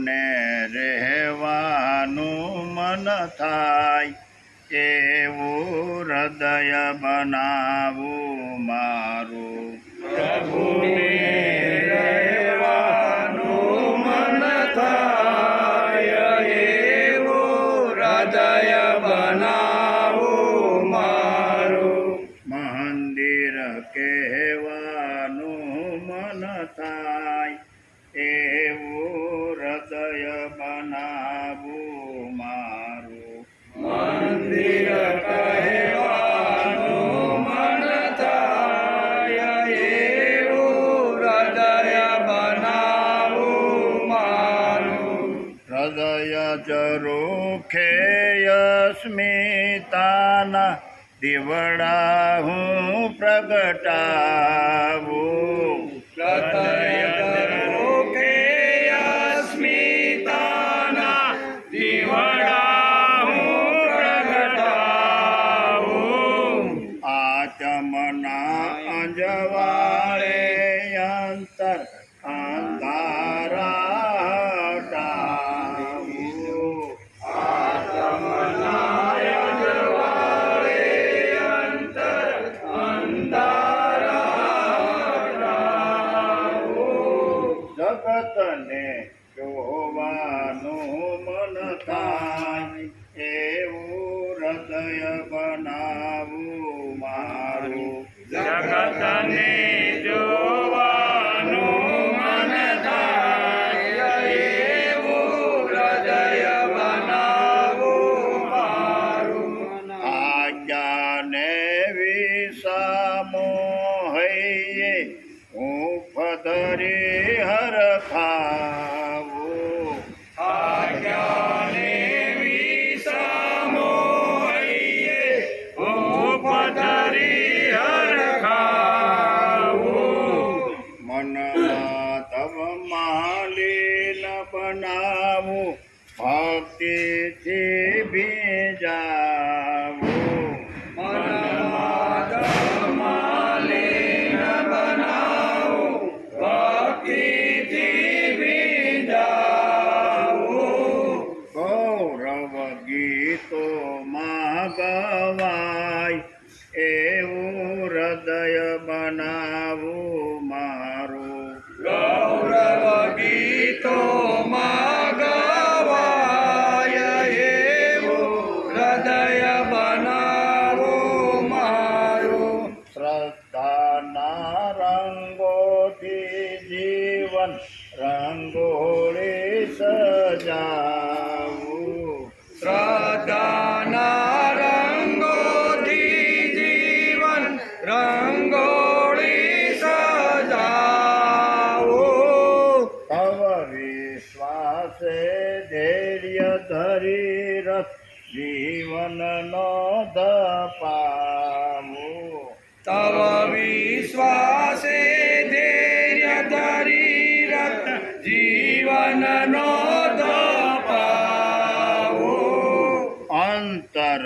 પ્રભુને રહેવાનું મન થાય એવું હૃદય બનાવું મારું. પ્રભુને રહેવાનું મન થાય એવું હૃદય બનાવું મારું. મંદિર કહેવાનું મન થાય એવું હૃદય બનાવું મારું. મંદિર કહેવાનું મન થાય એવું હૃદય બનાવું મારું. હૃદય જરૂખે અસ્મિતાના દીવડા હું પ્રગટાવું. હૃદય જરૂખે અસ્મિતાના દીવડા હું પ્રગટાવું. આચમના અંજવાળે અંતર અંધારા હટાવું. જગતને જોવાનું મન થાય એવું હૃદય બનાવું મારું. જગતને જોવાનું મન થાય એવું હૃદય બનાવું મારું. આજ્ઞાને વિસામો હૈયે હું પધરી હરખાવું. આજ્ઞાને વિસામો હૈયે હું પધરી હરખાવું. મનમાં તવ માલીન બનાવું ભક્તિથી ભીજાવું. મનમાં માલિન બનાવું ભક્તિથી ભીંજાવું. ગૌરવ ગીતોમાં ગવાય એવું હૃદય બનાવું મારું. ગૌરવ ગીતોમાં ગવાય એવું હૃદય બનાવું મારું. શ્રદ્ધાના રંગોથી જીવન રંગોળી સજાવું. શ્રદ્ધાના રંગોથી જીવન રંગોળી સજાવું. તવ વિશ્વાસે ધૈર્ય ધરી રથ જીવનનો ધપાવું. તવ વિશ્વાસે ધૈર્ય ધરી રત જીવનનો ધપાવું. અંતર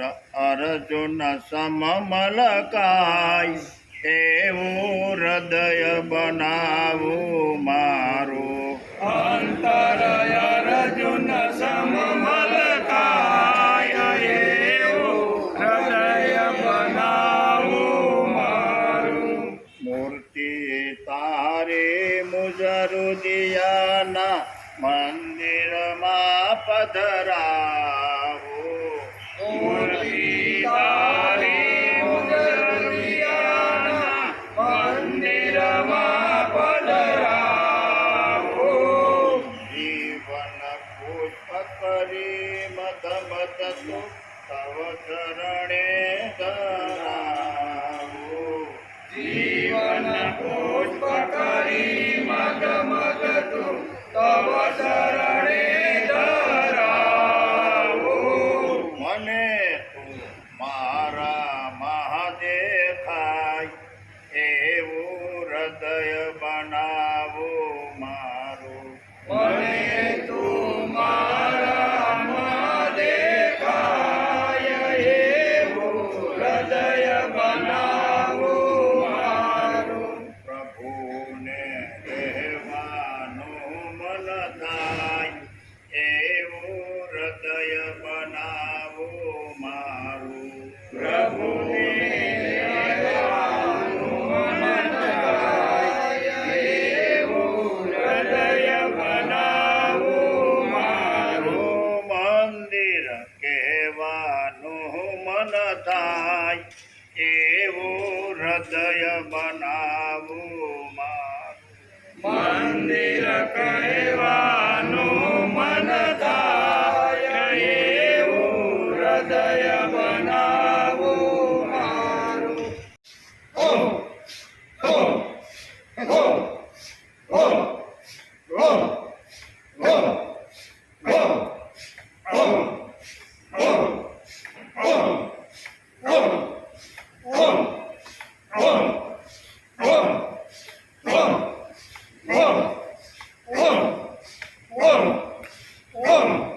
અર્જુન સમમલકાય એવું હૃદય બનાવું મારું. અંતર અર્જુન સમમલકાય એવું હૃદય બનાવું મારું. મૂર્તિ તારે મુજરુદિયાના મંદિરમાં પધરાવું. મૂર્તિ તારી મુજરિયાના મંદિરમાં પધરાવું. જીવન પુષ્પ કરી મત મત તું તવ ચરણે ધરાવું. જીવન પુષ્પ કરી મગ મગ તું તવ શરણે ધરાવું. મને તું મારા મહાદેખાય એવું હૃદય બનાવું મારું. મને તું મારામાં દેખાય એવું હૃદય બનાવું મારું. પ્રભુને રહેવાનું મન થાય મંદિર કહેવાનું મન થાય એવું હૃદય બનાવું મારું. ઓમ ઓમ ઓમ ઓમ ઓમ ઓમ ઓમ ઓમ ઓમ ઓમ ઓમ ઓમ ઓમ ઓમ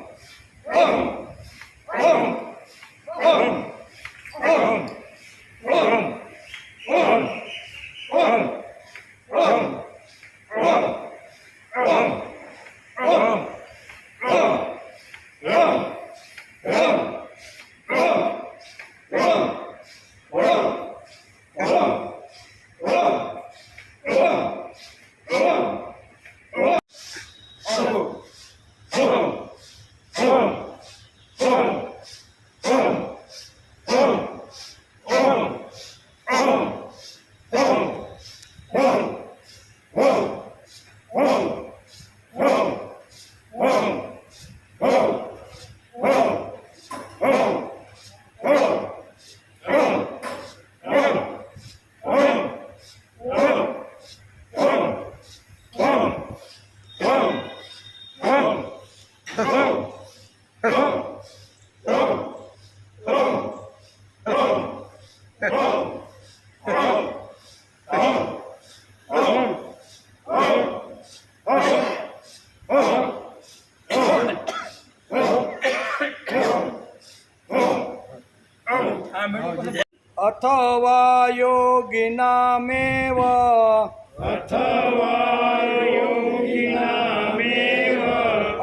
अथवा योगिनामेव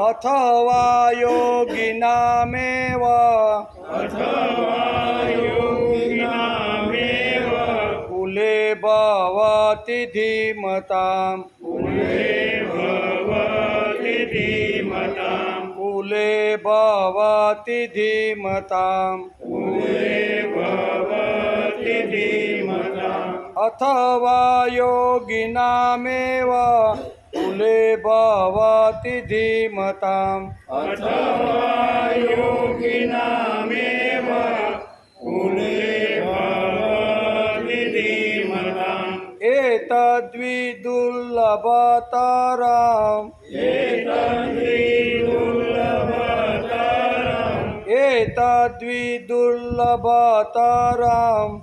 अथवा योगिनामेव कुले भवति धीमताम् कुले भवति धीमताम् अथवा योगिनामेव कुले भवति धीमताम् एतद्विदुर्लभतरम् एतद्विदुर्लभतरम्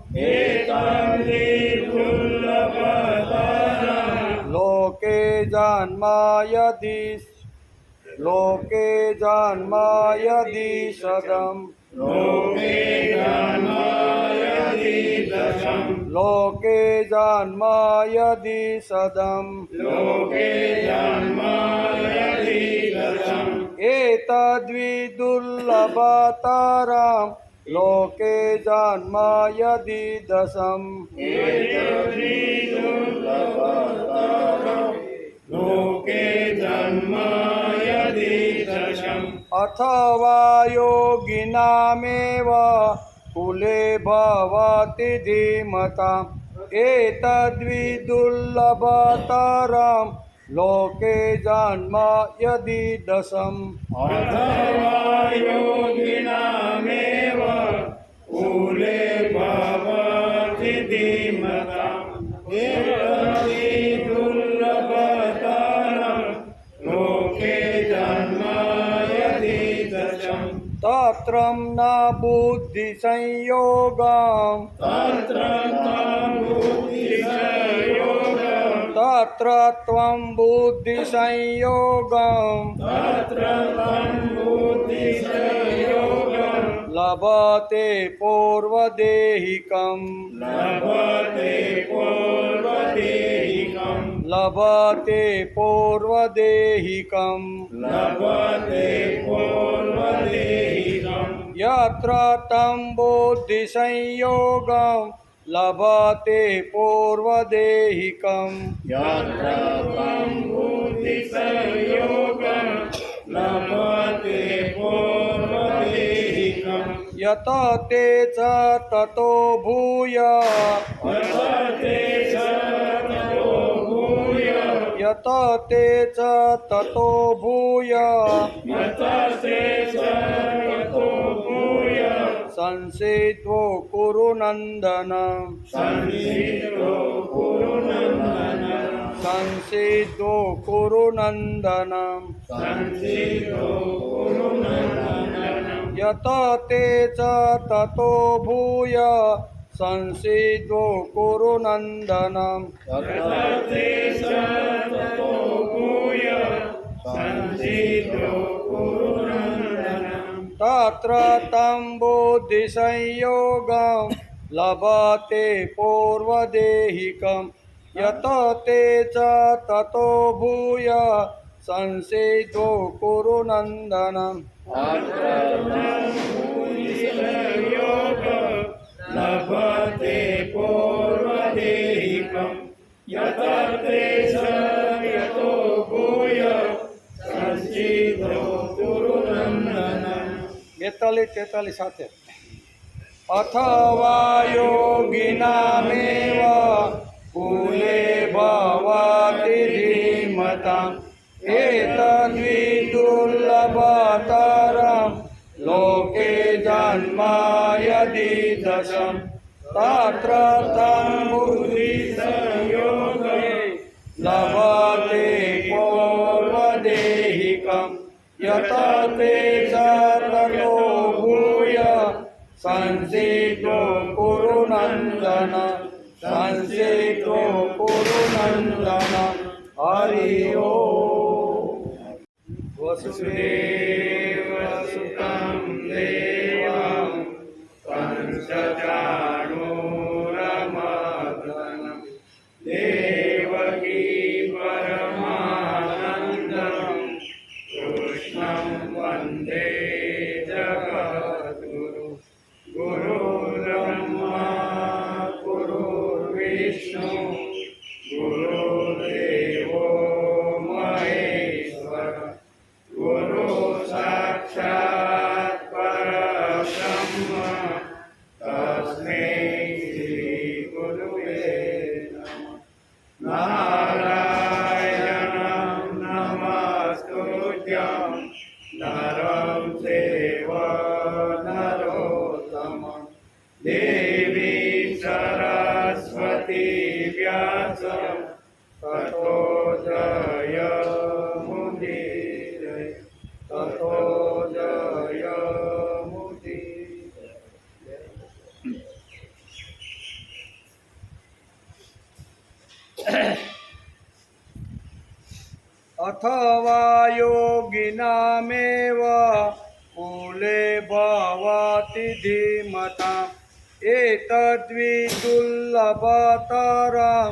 लोके जन्म यदि सदम् लोके जन्म यदि सदम् एतद्विदुर्लभतरम् लोके जन्म यदि दशम् अथवा योगिनामेव कुले भवति धीमताम् एतद्विदुर्लभतरम् लोके जन्म यदि दशम् तत्रं न बुद्धिसंयोगम् तत्र त्वं बुद्धिसंयोगम् लभते पूर्वदेहिकम् लभते पूर्वदेहिकम् यत्र तं बुद्धिसंयोगं लभते पूर्वदेहिकम् यत ते च ततो भूय यत ते च ततो भूय संसिद्वो कुरु नन्दन संसिद्वो कुरु नन्दन यत ते च ततो भूय संसिद्वो कुरु नन्दन तत्र तं बुद्धिसंयोगं लभते पूर्वदेहिकं यत ते च ततो भूय संसिद्वो कुरु नन्दनम् लभते पूर्वदेहिकं यत ते च यतो भूय संसिद्धो कुरु नन्दनम् 42-43 સાથે अथवा योगिनामेव कुले भवति धीमताम् एतद्विदुर्लभतरं लोके जन्म यदि दशं तत्र तं बुद्धिसंयोगे लभते पूर्वदेहिकं यत ते च ततो भूय संसिद्धो कुरु नन्दन संसिद्धो कुरु नन्दन हरि ओम् वसुदेवसुतं देवं कंसचाणूरमर्दनं देवकी परमानन्दं कृष्णं वन्दे जगद्गुरु गुरुर्ब्रह्मा गुरुर्विष्णु गुरुर्देवो महेश्वर गुरु साक्षात् परब्रह्म तस्मै श्री गुरुवे नमः नारायणं नमस्कृत्यं नरं चैव नरोत्तमं देवी सरस्वती व्यासं ततो जयमुदीरये ततो जयमुदीरये अथवा योगिनामेव कुले भवति धीमताम् एतद्विदुर्लभतरं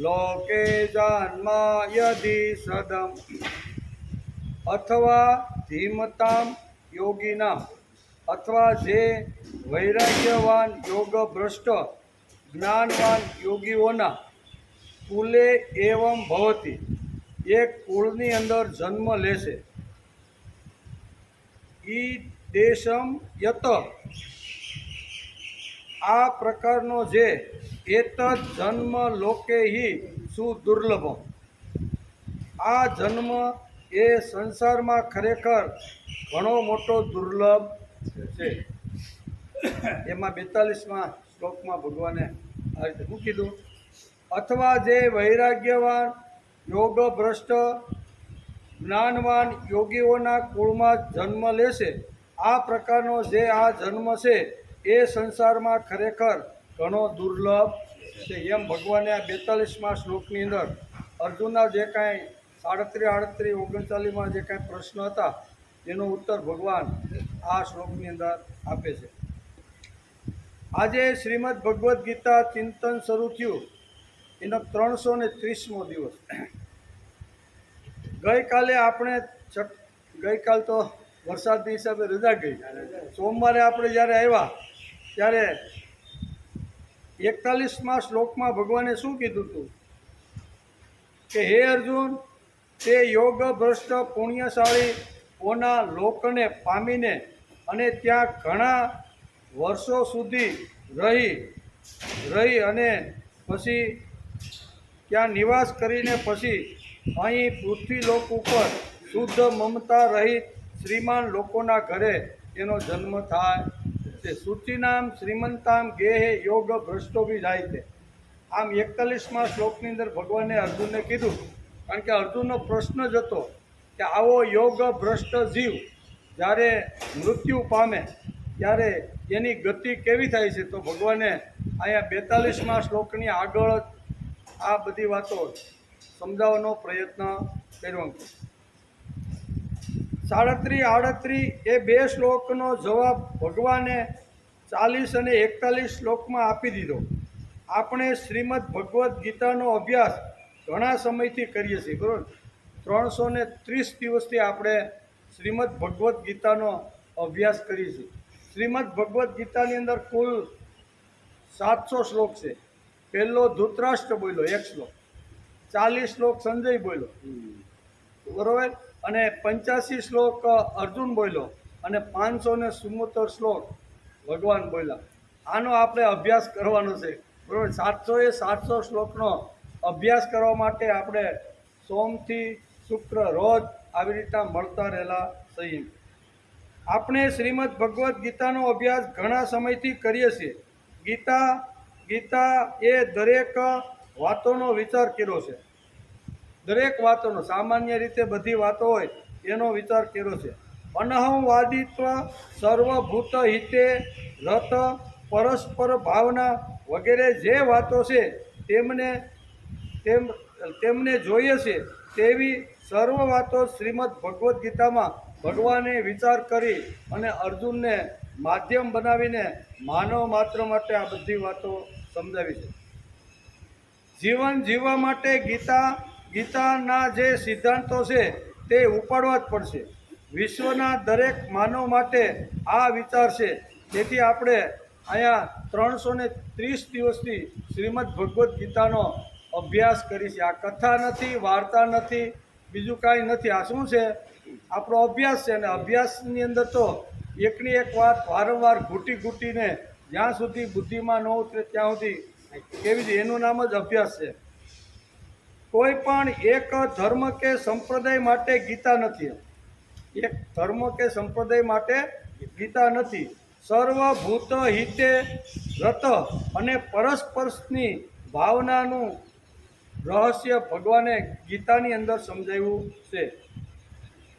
लोके जन्म यदि सदम् अथवा धीमताम योगिनाम अथवा जे वैराग्यवान योगभ्रष्ट જ્ઞાનવાન યોગીઓના કુલે એવમ ભવતી એક કુળની અંદર જન્મ લેશે ઈ દેશમ યત આ પ્રકારનો જે એતદ જન્મ લોકે હિ સુદુર્લભમ આ જન્મ એ સંસારમાં ખરેખર ઘણો મોટો દુર્લભ છે એમાં 42મા શ્લોકમાં ભગવાને આ રીતે શું કીધું અથવા જે વૈરાગ્યવાન યોગભ્રષ્ટ જ્ઞાનવાન યોગીઓના કુળમાં જન્મ લેશે આ પ્રકારનો જે આ જન્મ છે એ સંસારમાં ખરેખર ઘણો દુર્લભ છે એમ ભગવાને આ 42મા શ્લોકની અંદર અર્જુનના જે કાંઈ 37, 38, 39માં જે કાંઈ પ્રશ્ન હતા એનો ઉત્તર ભગવાન આ શ્લોકની અંદર આપે છે આજે શ્રીમદ ભગવદ્ ગીતા ચિંતન શરૂ થયું એનો 330મો દિવસ ગઈકાલે આપણે ગઈકાલ તો વરસાદની હિસાબે રજા ગઈ સોમવારે આપણે જ્યારે આવ્યા ત્યારે 41મા શ્લોકમાં ભગવાને શું કીધું હતું કે હે અર્જુન તે યોગ ભ્રષ્ટ પુણ્યશાળીઓના લોકને પામીને અને ત્યાં ઘણા વર્ષો સુધી રહી અને પછી ત્યાં નિવાસ કરીને પછી અહીં પૃથ્વીલોક ઉપર શુદ્ધ મમતા રહિત શ્રીમાન લોકોના ઘરે એનો જન્મ થાય છે. શુચિનામ શ્રીમંતામ ગેહે યોગ ભ્રષ્ટો બી જાય છે. આમ 41મા શ્લોકની અંદર ભગવાને અર્જુનને કીધું, કારણ કે અર્જુનનો પ્રશ્ન જ હતો કે આવો યોગ ભ્રષ્ટ જીવ જ્યારે મૃત્યુ પામે ત્યારે એની ગતિ કેવી થાય છે. તો ભગવાને અહીંયા 42મા શ્લોકની આગળ જ આ બધી વાતો સમજાવવાનો પ્રયત્ન કર્યો. 37-38 એ બે શ્લોકનો જવાબ ભગવાને 40 અને 41 શ્લોકમાં આપી દીધો. આપણે શ્રીમદ ભગવદ્ ગીતાનો અભ્યાસ ઘણા સમયથી કરીએ છીએ, બરાબર. 330 દિવસથી આપણે શ્રીમદ ભગવદ્ ગીતાનો અભ્યાસ કરીએ છીએ. શ્રીમદ ભગવદ્ ગીતાની અંદર કુલ 700 શ્લોક છે. પહેલો ધૃતરાષ્ટ્ર બોલ્યો 1 શ્લોક, 40 શ્લોક સંજય બોલ્યો, બરાબર, અને 85 શ્લોક અર્જુન બોલ્યો, અને 574 શ્લોક ભગવાન બોલ્યા. આનો આપણે અભ્યાસ કરવાનો છે, બરાબર. 700 શ્લોકનો અભ્યાસ કરવા માટે આપણે સોમથી શુક્ર રોજ આવી રીતના મળતા રહેલા સહી. આપણે શ્રીમદ ભગવદ્ ગીતાનો અભ્યાસ ઘણા સમયથી કરીએ છીએ. ગીતા એ દરેક વાતોનો વિચાર કર્યો છે. દરેક વાતોનો, સામાન્ય રીતે બધી વાતો હોય એનો વિચાર કર્યો છે. અનહંવાદિત્વ, સર્વભૂત હિતે રત, પરસ્પર ભાવના વગેરે જે વાતો છે તેમને જોઈએ છે તેવી સર્વ વાતો શ્રીમદ ભગવદ્ ગીતામાં ભગવાને વિચાર કરી અને અર્જુનને માધ્યમ બનાવીને માનવ માત્ર માટે આ બધી વાતો સમજાવી છે. જીવન જીવવા માટે ગીતાના જે સિદ્ધાંતો છે તે ઉપાડવા જ પડશે. વિશ્વના દરેક માનવ માટે આ વિચાર છે. તેથી આપણે અહીંયા 330 દિવસથી શ્રીમદ ભગવદ્ ગીતાનો અભ્યાસ કરી છે. આ કથા નથી, વાર્તા નથી, બીજું કાંઈ નથી. આ શું છે? આપણો અભ્યાસ છે. અને અભ્યાસની અંદર તો એકની એક વાત વારંવાર ઘૂંટીને જ્યાં સુધી બુદ્ધિમાં ન ઉતરે ત્યાં સુધી કેવી છે, એનું નામ જ અભ્યાસ છે. કોઈ પણ એક ધર્મ કે સંપ્રદાય માટે ગીતા નથી. એક ધર્મ કે સંપ્રદાય માટે ગીતા નથી. સર્વભૂત હિતે રત અને પરસ્પરની ભાવનાનું રહસ્ય ભગવાને ગીતાની અંદર સમજાવ્યું છે.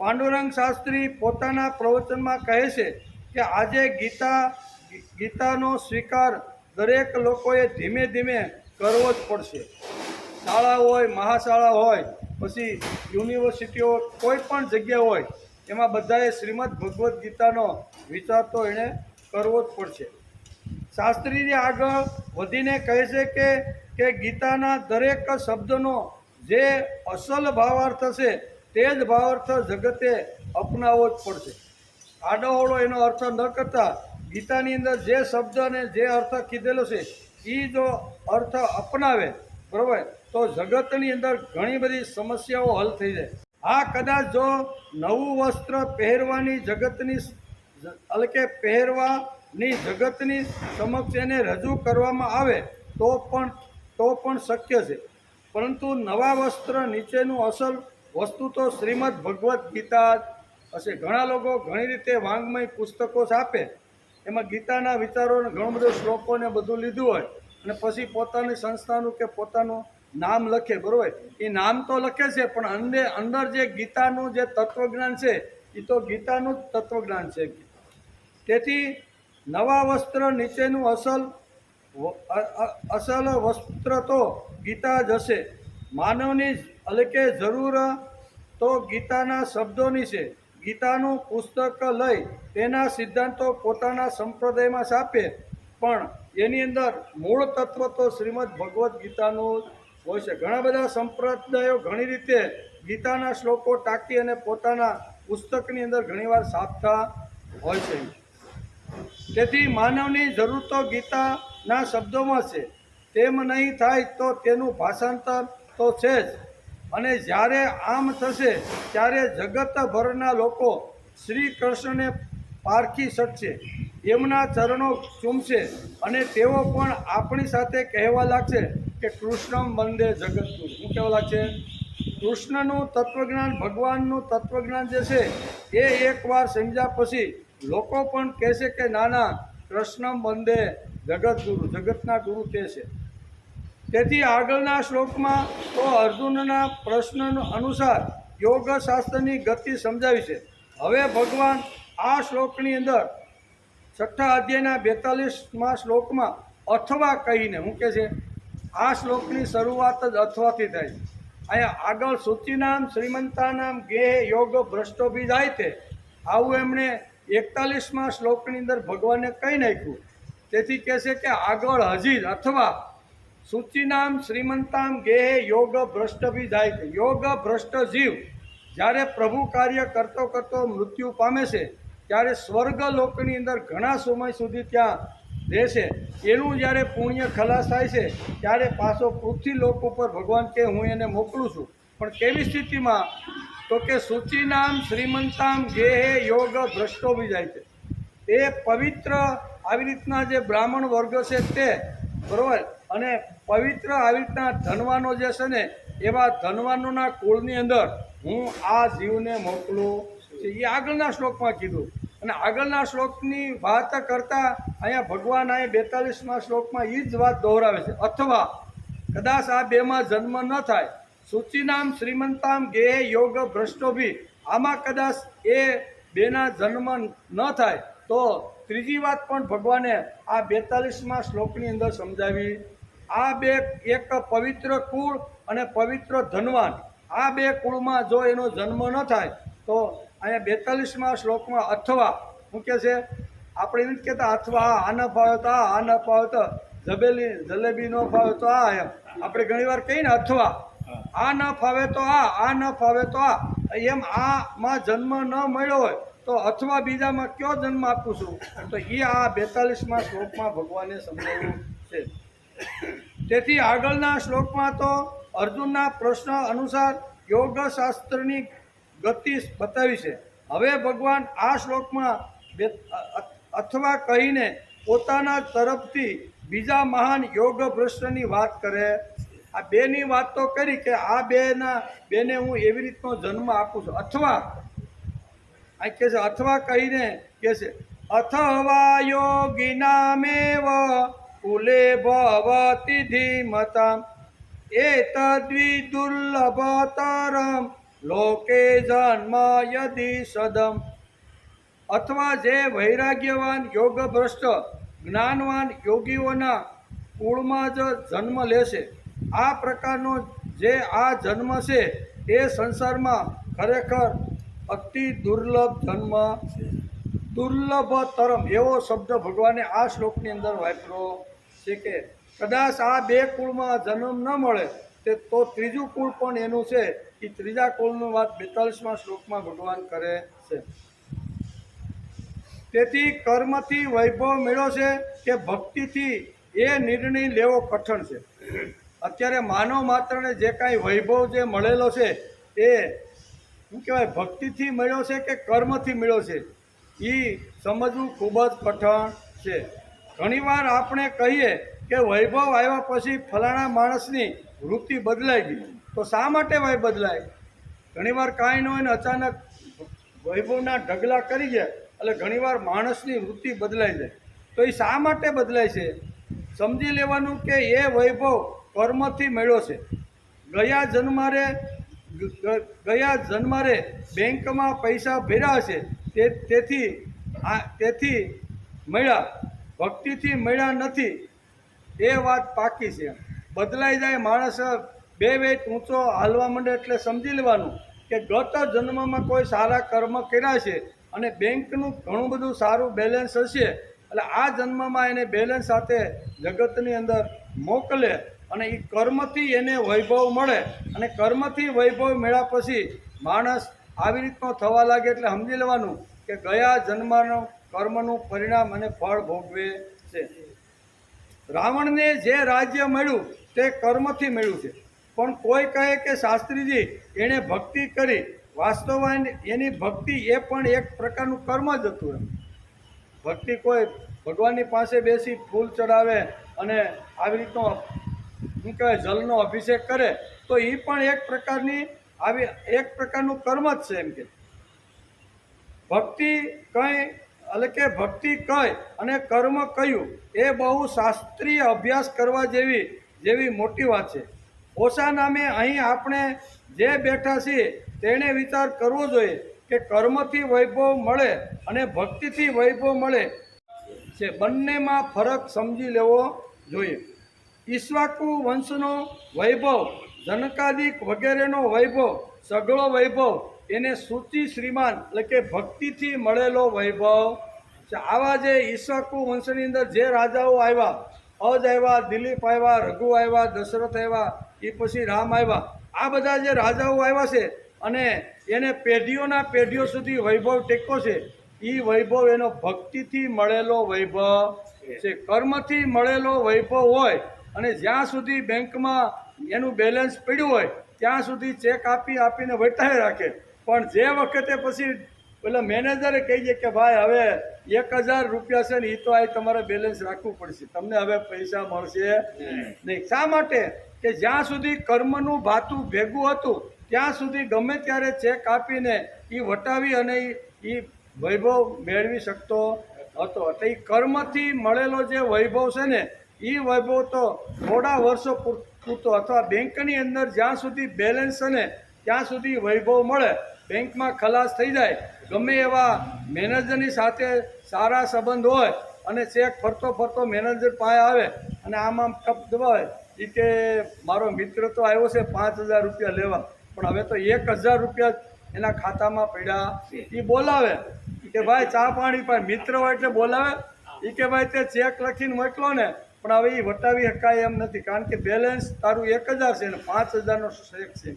પાંડુરંગ શાસ્ત્રી પોતાના પ્રવચનમાં કહે છે કે આજે ગીતાનો સ્વીકાર દરેક લોકોએ ધીમે ધીમે કરવો જ પડશે. શાળા હોય, મહાશાળા હોય, પછી યુનિવર્સિટીઓ, કોઈ પણ જગ્યા હોય, એમાં બધાએ શ્રીમદ ભગવદ્ ગીતાનો વિચાર તો એણે કરવો જ પડશે. શાસ્ત્રીજી આગળ વધીને કહે છે કે ગીતાના દરેક શબ્દનો જે અસલ ભાવાર્થ છે તે જ ભાવાર્થ જગતે અપનાવવો જ પડશે. આડોઅવળો એનો અર્થ ન કરતા ગીતાની અંદર જે શબ્દ અને જે અર્થ કીધેલો છે એ જો અર્થ અપનાવે, બરાબર, તો જગતની અંદર ઘણી બધી સમસ્યાઓ હલ થઈ જાય. આ કદાચ જો નવું વસ્ત્ર પહેરવાની જગતની સમક્ષ એને રજૂ કરવામાં આવે તો પણ શક્ય છે. પરંતુ નવા વસ્ત્ર નીચેનું અસલ વસ્તુ તો શ્રીમદ ભગવદ્ ગીતા હશે. ઘણા લોકો ઘણી રીતે વાંગ્મય પુસ્તકો છાપે, એમાં ગીતાના વિચારોને ઘણું બધું શ્લોકોને બધું લીધું હોય અને પછી પોતાની સંસ્થાનું કે પોતાનું નામ લખે, બરાબર. એ નામ તો લખે છે પણ અંદર જે ગીતાનું જે તત્વજ્ઞાન છે એ તો ગીતાનું જ તત્વજ્ઞાન છે. તેથી નવા વસ્ત્ર નીચેનું અસલ વસ્ત્ર તો ગીતા જ હશે. માનવની જરૂર તો ગીતાના શબ્દોની છે. ગીતાનું પુસ્તક લઈ તેના સિદ્ધાંતો પોતાના સંપ્રદાયમાં છાપે, પણ એની અંદર મૂળ તત્વ તો શ્રીમદ ભગવદ્ ગીતાનું હોય છે. ઘણા બધા સંપ્રદાયો ઘણી રીતે ગીતાના શ્લોકો ટાંકી અને પોતાના પુસ્તકની અંદર ઘણીવાર છાપતા હોય છે. તેથી માનવની જરૂર તો ગીતાના શબ્દોમાં છે. તેમ નહીં થાય તો તેનું ભાષાંતર તો છે જ. અને જ્યારે આમ થશે ત્યારે જગતભરના લોકો શ્રી કૃષ્ણને પારખી શકશે, એમના ચરણો ચૂમશે અને તેઓ પણ આપણી સાથે કહેવા લાગશે કે કૃષ્ણમ વંદે જગતગુરુ. શું કહેવા લાગશે? કૃષ્ણનું તત્વજ્ઞાન, ભગવાનનું તત્વજ્ઞાન જે છે એ એકવાર સમજ્યા પછી લોકો પણ કહેશે કે નાના કૃષ્ણ વંદે જગતગુરુ, જગતના ગુરુ કહે છે. તેથી આગળના શ્લોકમાં તો અર્જુનના પ્રશ્ન અનુસાર યોગશાસ્ત્રની ગતિ સમજાવી છે. હવે ભગવાન આ શ્લોકની અંદર 6થા અધ્યાયના 42મા શ્લોકમાં અથવા કહીને શું કહે છે? આ શ્લોકની શરૂઆત જ અથવાથી થાય છે. અહીંયા આગળ સૂચિનામ શ્રીમંતાનામ ગેહ યોગ ભ્રષ્ટોભી જાય તે આવું એમણે 41મા શ્લોકની અંદર ભગવાને કહી નાખ્યું. તેથી કહે છે કે આગળ હજી જ અથવા સૂચિનામ શ્રીમંતામ ગેહ યોગ ભ્રષ્ટભી જાય તે. યોગ ભ્રષ્ટ જીવ જ્યારે પ્રભુ કાર્ય કરતો કરતો મૃત્યુ પામે છે ત્યારે સ્વર્ગ લોકની અંદર ઘણા સમય સુધી ત્યાં રહેશે. એનું જ્યારે પુણ્ય ખલાસ થાય છે ત્યારે પાછો પૃથ્વી લોક ઉપર ભગવાન કે હું એને મોકલું છું. પણ કેવી સ્થિતિમાં? તો કે સૂચિનામ શ્રીમંતામ ગેહે યોગ ભ્રષ્ટો બી જાય છે. એ પવિત્ર આવી રીતના જે બ્રાહ્મણ વર્ગ છે તે બરાબર, અને પવિત્ર આવી રીતના ધનવાનો જે છે ને એવા ધનવાનોના કુળની અંદર હું આ જીવને મોકલું છે. એ આગળના શ્લોકમાં કીધું. અને આગળના શ્લોકની વાત કરતાં અહીંયા ભગવાન અહીંયા 42મા શ્લોકમાં એ જ વાત દોહરાવે છે. અથવા કદાચ આ બેમાં જન્મ ન થાય, સૂચિનામ શ્રીમંતામ ગેહ યોગ ભ્રષ્ટોભી, આમાં કદાચ એ બેના જન્મ ન થાય તો ત્રીજી વાત પણ ભગવાને આ 42મા શ્લોકની અંદર સમજાવી. આ બે, એક પવિત્ર કુળ અને પવિત્ર ધનવાન, આ બે કુળમાં જો એનો જન્મ ન થાય તો અહીંયા 42મા શ્લોકમાં અથવા શું કહે છે? આપણે એમ જ કહેતા અથવા આ ન ફાવે તો આ ન ફાવે તો જલેબી ન ફાવે તો આ, એમ આપણે ઘણીવાર કહીએ ને અથવા આ ન ફાવે તો આ ન ફાવે તો આ, એમ આમાં જન્મ ન મળ્યો હોય તો અથવા બીજામાં કયો જન્મ આપું છું? તો એ આ 42મા શ્લોકમાં ભગવાને સમજાવ્યું છે. તેથી આગળના શ્લોકમાં તો અર્જુનના પ્રશ્ન અનુસાર યોગશાસ્ત્રની ગતિ બતાવી છે. હવે ભગવાન આ શ્લોકમાં અથવા કહીને પોતાના તરફથી બીજા મહાન યોગ ભ્રષ્ટની વાત કરે. આ બેની વાત તો કરી કે આ બેને હું એવી રીતનો જન્મ આપું છું. અથવા આ કહે છે અથવા કહીને કહે છે અથવા યોગિનામેવ કુલે ભવતિ ધીમતામ એતદ્વિદુર્લભતરમ લોકે જન્મ યદિ સદમ. અથવા જે વૈરાગ્યવાન યોગભ્રષ્ટ જ્ઞાનવાન યોગીઓના કુળમાં જ જન્મ લેશે. આ પ્રકારનો જે આ જન્મ છે એ સંસારમાં ખરેખર અતિ દુર્લભ જન્મ, દુર્લભતરમ એવો શબ્દ ભગવાને આ શ્લોકની અંદર વાપર્યો છે કે કદાચ આ બે કુળમાં જન્મ ન મળે તો ત્રીજું કુળ પણ એનું છે. એ ત્રીજા કુળની વાત 42મા શ્લોકમાં ભગવાન કરે છે. તેથી કર્મથી વૈભવ મેળવ્યો છે કે ભક્તિથી એ નિર્ણય લેવો કઠણ છે. અત્યારે માનવ માત્રને જે કાંઈ વૈભવ જે મળેલો છે એ શું કહેવાય, ભક્તિથી મળ્યો છે કે કર્મથી મળ્યો છે એ સમજવું ખૂબ જ કઠણ છે. ઘણીવાર આપણે કહીએ કે વૈભવ આવ્યા પછી ફલાણા માણસની વૃત્તિ બદલાઈ ગઈ. તો શા માટે ભાઈ બદલાય? ઘણીવાર કાંઈ ન હોય ને અચાનક વૈભવના ઢગલા કરી જાય એટલે ઘણીવાર માણસની વૃત્તિ બદલાઈ જાય. તો એ શા માટે બદલાય છે? સમજી લેવાનું કે એ વૈભવ કર્મથી મળ્યો છે. ગયા જન્મારે બેંકમાં પૈસા ભર્યા છે તેથી મળ્યા, ભક્તિથી મળ્યા નથી. એ વાત પાકી છે. બદલાઈ જાય માણસ બે વેચ ઊંચો હાલવા માંડે એટલે સમજી લેવાનું કે ગત જન્મમાં કોઈ સારા કર્મ કર્યા છે અને બેંકનું ઘણું બધું સારું બેલેન્સ હશે એટલે આ જન્મમાં એને બેલેન્સ સાથે જગતની અંદર મોકલે અને એ કર્મથી એને વૈભવ મળે. અને કર્મથી વૈભવ મળ્યા પછી માણસ આવી રીતનો થવા લાગે એટલે સમજી લેવાનું કે ગયા જન્મનો કર્મનું પરિણામ અને ફળ ભોગવે છે. રાવણને જે રાજ્ય મળ્યું તે કર્મથી મળ્યું છે. પણ કોઈ કહે કે શાસ્ત્રીજી એણે ભક્તિ કરી, વાસ્તવમાં એની ભક્તિ એ પણ એક પ્રકારનું કર્મ જ હતું. એમ ભક્તિ કોઈ ભગવાનની પાસે બેસી ફૂલ ચડાવે અને આવી રીતનો શું કહેવાય જલનો અભિષેક કરે તો એ પણ એક પ્રકારની આવી એક પ્રકારનું કર્મ જ છે એમ કે ભક્તિ કંઈ એટલે કે ભક્તિ કઈ અને કર્મ કયું એ બહુ શાસ્ત્રીય અભ્યાસ કરવા જેવી મોટી વાત છે. ઓછા નામે અહીં આપણે જે બેઠા છીએ તેણે વિચાર કરવો જોઈએ કે કર્મથી વૈભવ મળે અને ભક્તિથી વૈભવ મળે છે, બંનેમાં ફરક સમજી લેવો જોઈએ. ઈક્ષ્વાકુ વંશનો વૈભવ, જનકાદિક વગેરેનો વૈભવ, સઘળો વૈભવ એને સૂચિ શ્રીમાન એટલે કે ભક્તિથી મળેલો વૈભવ છે. આવા જે ઈક્ષ્વાકુ વંશની અંદર જે રાજાઓ આવ્યા, અજ આવ્યા, દિલીપ આવ્યા, રઘુ આવ્યા, દશરથ આવ્યા, એ પછી રામ આવ્યા, આ બધા જે રાજાઓ આવ્યા છે અને એને પેઢીઓના પેઢીઓ સુધી વૈભવ ટેકો છે, એ વૈભવ એનો ભક્તિથી મળેલો વૈભવ છે. કર્મથી મળેલો વૈભવ હોય અને જ્યાં સુધી બેંકમાં એનું બેલેન્સ પડ્યું હોય ત્યાં સુધી ચેક આપીને વટાવી રાખે, પણ જે વખતે પછી પેલા મેનેજરે કહી દે કે ભાઈ હવે 1000 રૂપિયા છે ને એ તો આ તમારે બેલેન્સ રાખવું પડશે, તમને હવે પૈસા મળશે નહીં. શા માટે? કે જ્યાં સુધી કર્મનું ભાતું ભેગું હતું ત્યાં સુધી ગમે ત્યારે ચેક આપીને એ વટાવી અને એ વૈભવ મેળવી શકતો હતો. એટલે એ કર્મથી મળેલો જે વૈભવ છે ને એ વૈભવ તો થોડા વર્ષો પૂરતો અથવા બેંકની અંદર જ્યાં સુધી બેલેન્સ છે ને ત્યાં સુધી વૈભવ મળે. બેંકમાં ખલાસ થઈ જાય, ગમે એવા મેનેજરની સાથે સારા સંબંધ હોય અને ચેક ફરતો મેનેજર પાસે આવે અને આમ ટપ દબાવે એ કે મારો મિત્ર તો આવ્યો છે 5000 રૂપિયા લેવા, પણ હવે તો 1000 રૂપિયા એના ખાતામાં પડ્યા, એ બોલાવે કે ભાઈ ચા પાણી પાય, મિત્ર હોય એટલે બોલાવે, એ કે ભાઈ તે ચેક લખીને મોકલો ને, પણ હવે એ વટાવી શકાય એમ નથી, કારણ કે બેલેન્સ તારું 1000 છે ને 5000નો ચેક છે.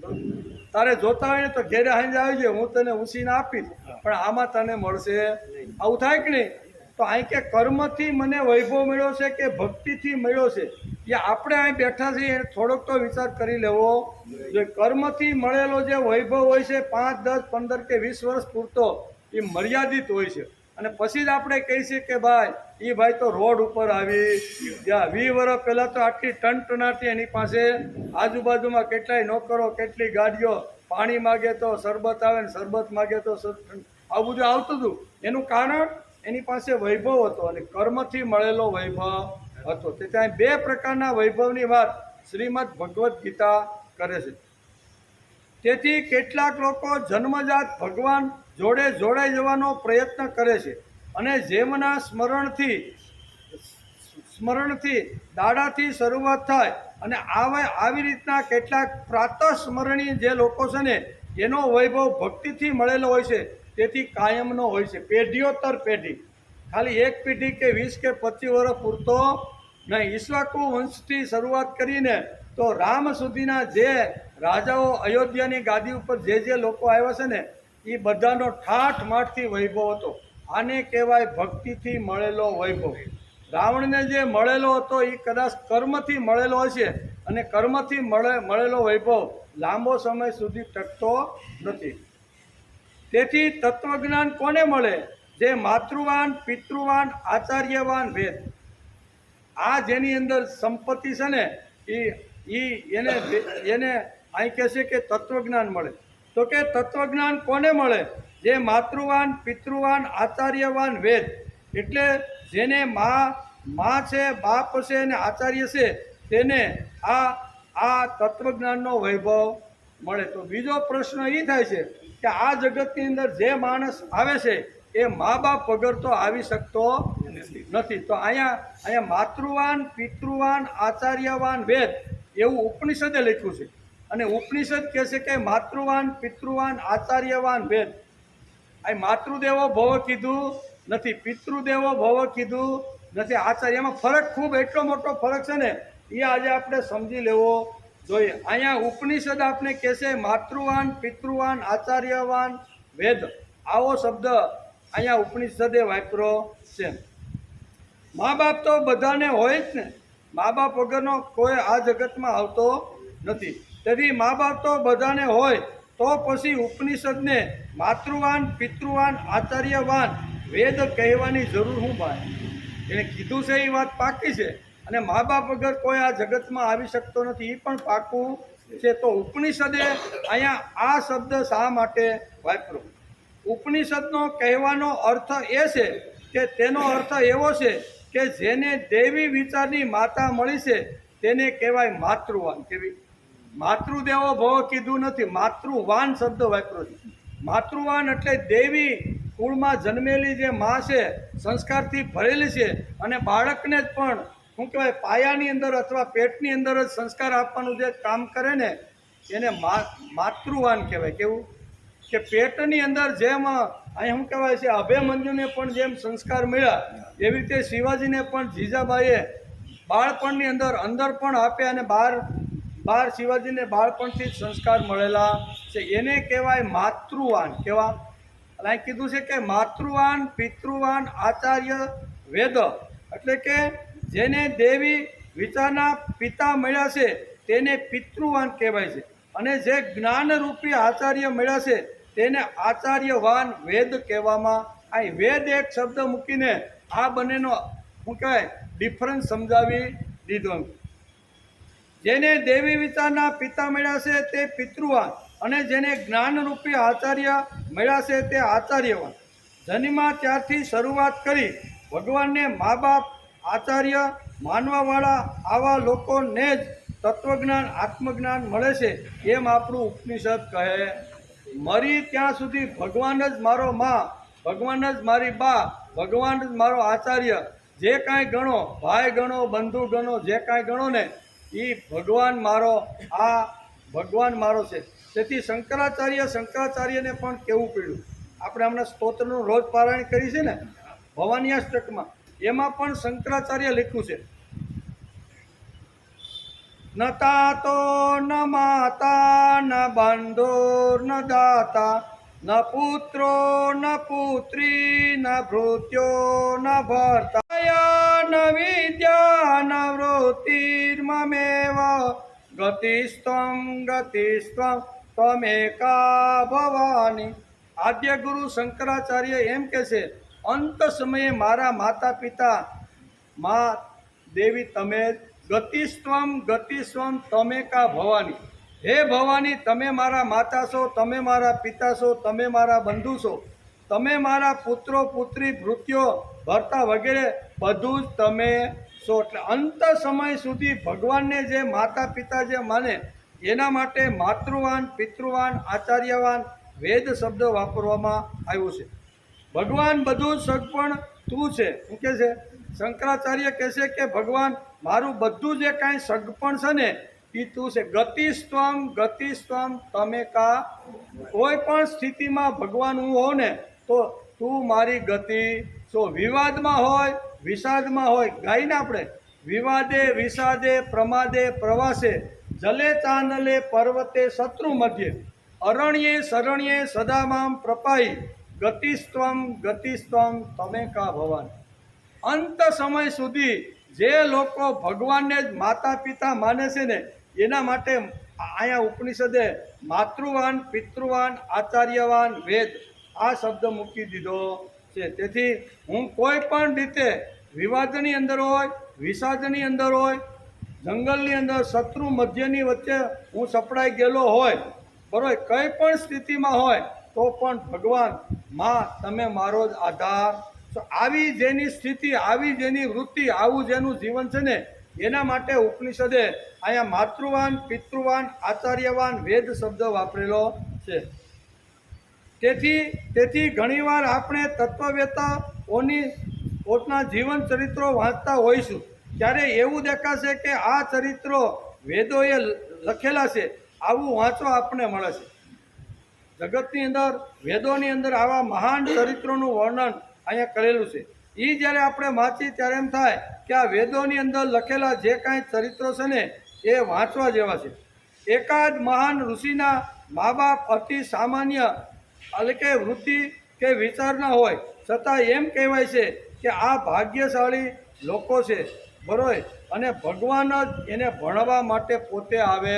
તારે જોતા હોય ને તો ઘેરે હાંજે આવી જાય, હું તને ઉછીને આપીશ, પણ આમાં તને મળશે. આવું થાય કે નહીં? તો અહીં કે કર્મથી મને વૈભવ મળ્યો છે કે ભક્તિથી મળ્યો છે, એ આપણે અહીં બેઠા છીએ એને થોડોક તો વિચાર કરી લેવો જોઈએ. કર્મથી મળેલો જે વૈભવ હોય છે 5, 10, 15 કે 20 વર્ષ પૂરતો એ મર્યાદિત હોય છે, અને પછી જ આપણે કહીએ છીએ કે ભાઈ એ ભાઈ તો રોડ ઉપર આવી ગયા. 20 વર્ષ પહેલાં તો આટલી ટનટનાટી એની પાસે, આજુબાજુમાં કેટલાય નોકરો, કેટલી ગાડીઓ, પાણી માગે તો શરબત આવે ને શરબત માગે તો આવું બધું આવતું હતું. એનું કારણ એની પાસે વૈભવ હતો અને કર્મથી મળેલો વૈભવ હતો. તે ત્યાં 2 પ્રકારના વૈભવની વાત શ્રીમદ ભગવદ્ ગીતા કરે છે. તેથી કેટલાક લોકો જન્મજાત ભગવાન જોડે જોડાઈ જવાનો પ્રયત્ન કરે છે અને જેમના સ્મરણથી દાડાથી શરૂઆત થાય અને આવી રીતના કેટલાક પ્રાતઃસ્મરણીય જે લોકો છે ને એનો વૈભવ ભક્તિથી મળેલો હોય છે, તેથી કાયમનો હોય છે, પેઢીઓતર પેઢી, ખાલી એક પેઢી કે 20 કે 25 વર્ષ પૂરતો નહીં. ઈક્ષ્વાકુ વંશથી શરૂઆત કરીને તો રામ સુધીના જે રાજાઓ અયોધ્યાની ગાદી ઉપર જે લોકો આવ્યા છે ને એ બધાનો ઠાઠ માઠથી વૈભવ હતો. આને કહેવાય ભક્તિથી મળેલો વૈભવ. રાવણને જે મળેલો હતો એ કદાચ કર્મથી મળેલો હશે, અને કર્મથી મળેલો વૈભવ લાંબો સમય સુધી ટકતો નથી. તેથી તત્વજ્ઞાન કોને મળે? જે માતૃવાન, પિતૃવાન, આચાર્યવાન વેદ. આ જેની અંદર સંપત્તિ છે ને એને અહીં કહે છે કે તત્વજ્ઞાન મળે. તો કે તત્વજ્ઞાન કોને મળે? જે માતૃવાન, પિતૃવાન, આચાર્યવાન વેદ, એટલે જેને મા છે, બાપ છે અને આચાર્ય છે, તેને આ તત્વજ્ઞાનનો વૈભવ મળે. તો બીજો પ્રશ્ન એ થાય છે કે આ જગતની અંદર જે માણસ આવે છે એ મા બાપ વગર તો આવી શકતો નથી. તો અહીંયા માતૃવાન, પિતૃવાન, આચાર્યવાન વેદ એવું ઉપનિષદે લખ્યું છે, અને ઉપનિષદ કહે છે કે માતૃવાન, પિતૃવાન, આચાર્યવાન વેદ. આ માતૃદેવો ભવ કીધું નથી, પિતૃદેવો ભવ કીધું નથી, આચાર્યમાં ફરક ખૂબ એટલો મોટો ફરક છે ને એ આજે આપણે સમજી લેવો જોઈએ. અહીંયા ઉપનિષદ આપણે કહે છે માતૃવાન, પિતૃવાન, આચાર્યવાન વેદ, આવો શબ્દ અહીંયા ઉપનિષદે વાપરો છે. મા બાપ તો બધાને હોય જ ને, મા બાપ વગરનો કોઈ આ જગતમાં આવતો નથી. તેથી મા બાપ તો બધાને હોય, તો પછી ઉપનિષદને માતૃવાન, પિતૃવાન, આચાર્યવાન વેદ કહેવાની જરૂર શું ભાઈ? એણે કીધું છે એ વાત પાકી છે, અને મા બાપ વગર કોઈ આ જગતમાં આવી શકતો નથી એ પણ પાકું છે. તો ઉપનિષદે અહીંયા આ શબ્દ શા માટે વાપર્યો? ઉપનિષદનો કહેવાનો અર્થ એ છે કે તેનો અર્થ એવો છે કે જેને દેવી વિચારની માતા મળી છે તેને કહેવાય માતૃવાન. કેવી? માતૃદેવો ભવ કીધું નથી, માતૃવાન શબ્દ વાપર્યો છે. માતૃવાન એટલે દેવી કુળમાં જન્મેલી જે માં છે, સંસ્કારથી ભરેલી છે, અને બાળકને જ પણ શું કહેવાય પાયાની અંદર અથવા પેટની અંદર જ સંસ્કાર આપવાનું જે કામ કરે ને એને માતૃવાન કહેવાય. કેવું? કે પેટની અંદર જેમ અહીં શું કહેવાય છે અભયમંજુને પણ જેમ સંસ્કાર મળ્યા એવી રીતે શિવાજીને પણ જીજાબાઈએ બાળપણની અંદર પણ આપે અને બહાર શિવાજીને બાળપણથી જ સંસ્કાર મળેલા છે. એને કહેવાય માતૃવાન. કેવા? અહીં કીધું છે કે માતૃવાન પિતૃવાન આચાર્ય વેદ, એટલે કે જેને દેવી વિચારના પિતા મળ્યા છે તેને પિતૃવાન કહેવાય છે, અને જે જ્ઞાનરૂપી આચાર્ય મળ્યા છે તેને આચાર્યવાન વેદ કહેવામાં. અહીં વેદ એક શબ્દ મૂકીને આ બંનેનો શું કહેવાય ડિફરન્સ સમજાવી દીધો. જેને દેવી વિચારના પિતા મળ્યા છે તે પિતૃવાન, અને જેને જ્ઞાનરૂપી આચાર્ય મળ્યા છે તે આચાર્યવાન. જન્મા ત્યારથી શરૂઆત કરી ભગવાનને મા બાપ આચાર્ય માનવાવાળા આવા લોકોને જ તત્વજ્ઞાન આત્મજ્ઞાન મળે છે એમ આપણું ઉપનિષદ કહે. મરી ત્યાં સુધી ભગવાન જ મારો મા, ભગવાન જ મારી બા, ભગવાન જ મારો આચાર્ય, જે કાંઈ ગણો ભાઈ ગણો બંધુ ગણો જે કાંઈ ગણો ને એ ભગવાન મારો, આ ભગવાન મારો છે. તેથી શંકરાચાર્યને પણ કહેવું પડ્યું. આપણે હમણાં સ્તોત્રનું રોજ પારાયણ કરી છે ને ભવાની અષ્ટકમાં, એમાં પણ શંકરાચાર્ય લખ્યું છે ન તાતો ન માતા ન બંધુર ન દાતા ન પુત્રો ન પુત્રી ન ભૃત્યો ન ભર્તા ન વિદ્યા ન વૃત્તિર્મમેવ ગતિસ્ત્વમ ત્વમેકા ભવાની. આદ્ય ગુરુ શંકરાચાર્ય એમ કહે છે અંત સમયે મારા માતા પિતા મા દેવી તમે, ગતિસ્ત્વમ ત્વમેકા ભવાની. હે ભવાની, તમે મારા માતા છો, તમે મારા પિતા છો, તમે મારા બંધુ છો, તમે મારા પુત્રો પુત્રી ભૃત્યો ભર્તા વગેરે બધું જ તમે છો. એટલે અંત સમય સુધી ભગવાનને જે માતા પિતા જે માને એના માટે માતૃવાન પિતૃવાન આચાર્યવાન વેદ શબ્દ વાપરવામાં આવ્યો છે. ભગવાન બધું જ સગપણ તું છે. શું કહે છે શંકરાચાર્ય? કહેશે કે ભગવાન મારું બધું જે કાંઈ સગપણ છે ને એ તું છે. ગતિસ્ત્વમ તમે કા. કોઈ પણ સ્થિતિમાં ભગવાન હું હોઉં ને તો તું મારી ગતિ છો. વિવાદમાં હોય વિષાદમાં હોય, ગાઈને આપણે વિવાદે વિષાદે પ્રમાદે પ્રવાસે જલે ચાંદલે પર્વતે શત્રુ મધ્યે અરણ્યે શરણ્યે સદામામ પ્રપાઈ ગતિસ્ત્વમ તમે કા ભવાન. અંત સમય સુધી જે લોકો ભગવાનને જ માતા પિતા માને છે ને એના માટે અહીંયા ઉપનિષદે માતૃવાન પિતૃવાન આચાર્યવાન વેદ આ શબ્દ મૂકી દીધો છે. તેથી હું કોઈ પણ રીતે વિવાદની અંદર હોય વિષાદની અંદર હોય જંગલની અંદર શત્રુ મધ્યની વચ્ચે હું સપડાઈ ગયેલો હોય, બરોબર, કંઈ પણ સ્થિતિમાં હોય તો પણ ભગવાન માં તમે મારો જ આધાર. તો આવી જેની સ્થિતિ, આવી જેની વૃત્તિ, આવું જેનું જીવન છે ને એના માટે ઉપનિષદે અહીંયા માતૃવાન પિતૃવાન આચાર્યવાન વેદ શબ્દ વાપરેલો છે. તેથી ઘણીવાર આપણે તત્વવેતાઓના જીવન ચરિત્રો વાંચતા હોઈશું ત્યારે એવું દેખાશે કે આ ચરિત્રો વેદોએ લખેલા છે, આવું વાંચવા આપણને મળે છે. જગતની અંદર વેદોની અંદર આવા મહાન ચરિત્રોનું વર્ણન અહીંયા કરેલું છે. એ જ્યારે આપણે વાંચીએ ત્યારે એમ થાય કે આ વેદોની અંદર લખેલા જે કાંઈ ચરિત્રો છે ને એ વાંચવા જેવા છે. એકાદ મહાન ઋષિના મા બાપ અતિ સામાન્ય એટલે કે વૃત્તિ કે વિચારના હોય છતાં એમ કહેવાય છે કે આ ભાગ્યશાળી લોકો છે, બરોબર, અને ભગવાન જ એને ભણવા માટે પોતે આવે.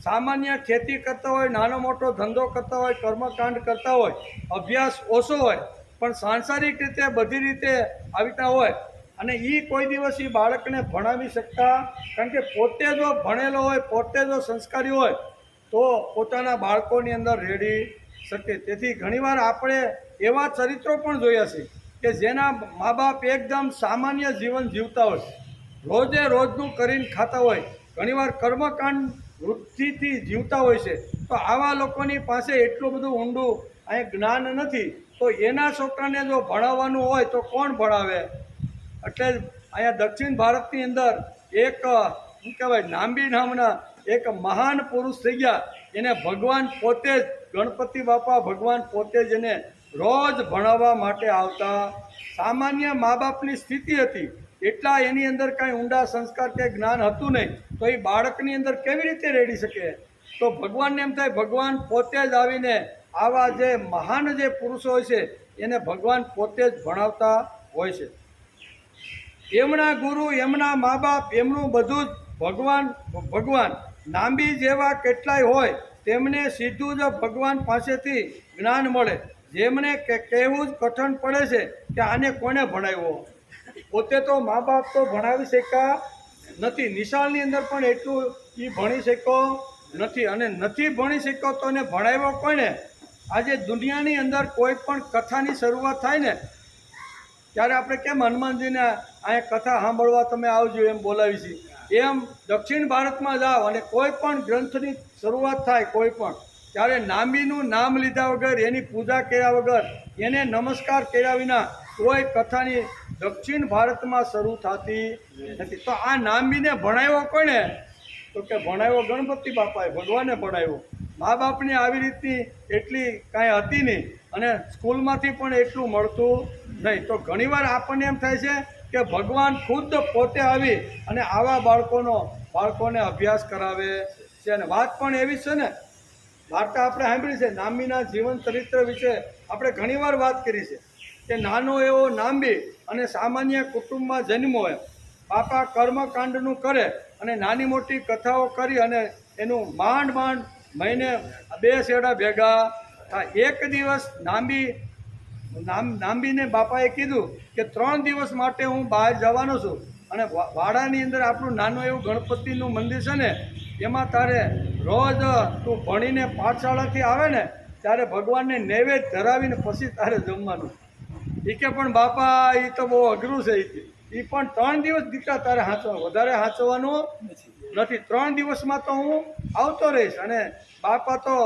સામાન્ય ખેતી કરતા હોય, નાનો મોટો ધંધો કરતા હોય, કર્મકાંડ કરતા હોય, અભ્યાસ ઓછો હોય પણ સાંસારિક રીતે બધી રીતે આવી રીતના હોય અને એ કોઈ દિવસ એ બાળકને ભણાવી શકતા, કારણ કે પોતે જો ભણેલો હોય, પોતે જો સંસ્કારી હોય તો પોતાના બાળકોની અંદર રેડી શકે. તેથી ઘણીવાર આપણે એવા ચરિત્રો પણ જોયા છે કે જેના મા બાપ એકદમ સામાન્ય જીવન જીવતા હોય, રોજે રોજનું કરીને ખાતા હોય, ઘણીવાર કર્મકાંડ વૃત્તિથી જીવતા હોય છે. તો આવા લોકોની પાસે એટલું બધું ઊંડું અહીં જ્ઞાન નથી, તો એના છોકરાને જો ભણાવવાનું હોય તો કોણ ભણાવે? એટલે અહીંયા દક્ષિણ ભારતની અંદર એક શું કહેવાય, નાંબી નામના એક મહાન પુરુષ થઈ ગયા. એને ભગવાન પોતે જ, ગણપતિ બાપા ભગવાન પોતે જ એને રોજ ભણાવવા માટે આવતા. સામાન્ય મા બાપની સ્થિતિ હતી, એટલા એની અંદર કાંઈ ઊંડા સંસ્કાર કે જ્ઞાન હતું નહીં, તો એ બાળકની અંદર કેવી રીતે રેડી શકે? તો ભગવાનને એમ થાય ભગવાન પોતે જ આવીને આવા જે મહાન જે પુરુષો હોય છે એને ભગવાન પોતે જ ભણાવતા હોય છે. એમના ગુરુ, એમના મા બાપ, એમનું બધું જ ભગવાન નાંબી જેવા કેટલાય હોય તેમને સીધું જ ભગવાન પાસેથી જ્ઞાન મળે. જેમને કહેવું જ કઠણ પડે છે કે આને કોને ભણાવ્યો? પોતે તો મા બાપ તો ભણાવી શક્યા નથી, નિશાળની અંદર પણ એટલું એ ભણી શક્યો નથી, અને નથી ભણી શક્યો તો એને ભણાવ્યો કોને? આજે દુનિયાની અંદર કોઈ પણ કથાની શરૂઆત થાય ને ત્યારે આપણે કેમ હનુમાનજીને અહીંયા કથા સાંભળવા તમે આવજો એમ બોલાવી છીએ, એમ દક્ષિણ ભારતમાં જાઓ અને કોઈ પણ ગ્રંથની શરૂઆત થાય કોઈ પણ, ત્યારે નાંબીનું નામ લીધા વગર, એની પૂજા કર્યા વગર, એને નમસ્કાર કર્યા વિના કોઈ કથાની દક્ષિણ ભારતમાં શરૂ થતી નથી. તો આ નાંબીને ભણાવ્યો કોને? તો કે ભણાવ્યો ગણપતિ બાપાએ, ભગવાને ભણાવ્યો. મા બાપને આવી રીતની એટલી કાંઈ હતી નહીં, અને સ્કૂલમાંથી પણ એટલું મળતું નહીં. તો ઘણીવાર આપણને એમ થાય છે કે ભગવાન ખુદ પોતે આવી અને આવા બાળકોને અભ્યાસ કરાવે છે. અને વાત પણ એવી છે ને, વાર્તા આપણે સાંભળી છે, નાંબીના જીવન ચરિત્ર વિશે આપણે ઘણીવાર વાત કરી છે કે નાનો એવો નાંબી અને સામાન્ય કુટુંબમાં જન્મો એમ, બાપા કર્મકાંડનું કરે અને નાની મોટી કથાઓ કરી અને એનું માંડ મહિને 2 શેડા ભેગા થાય. એક દિવસ નાંબીને બાપાએ કીધું કે 3 દિવસ માટે હું બહાર જવાનો છું, અને વાડાની અંદર આપણું નાનું એવું ગણપતિનું મંદિર છે ને, એમાં તારે રોજ તું ભણીને પાઠશાળાથી આવે ને ત્યારે ભગવાનને નૈવેદ્ય ધરાવીને પછી તારે જમવાનું. એ કે પણ બાપા એ તો બહુ અઘરું છે, એ પણ 3 દિવસ દીકરા તારે વધારે સાચવવાનું નથી, 3 દિવસમાં તો હું આવતો રહીશ. અને બાપા તો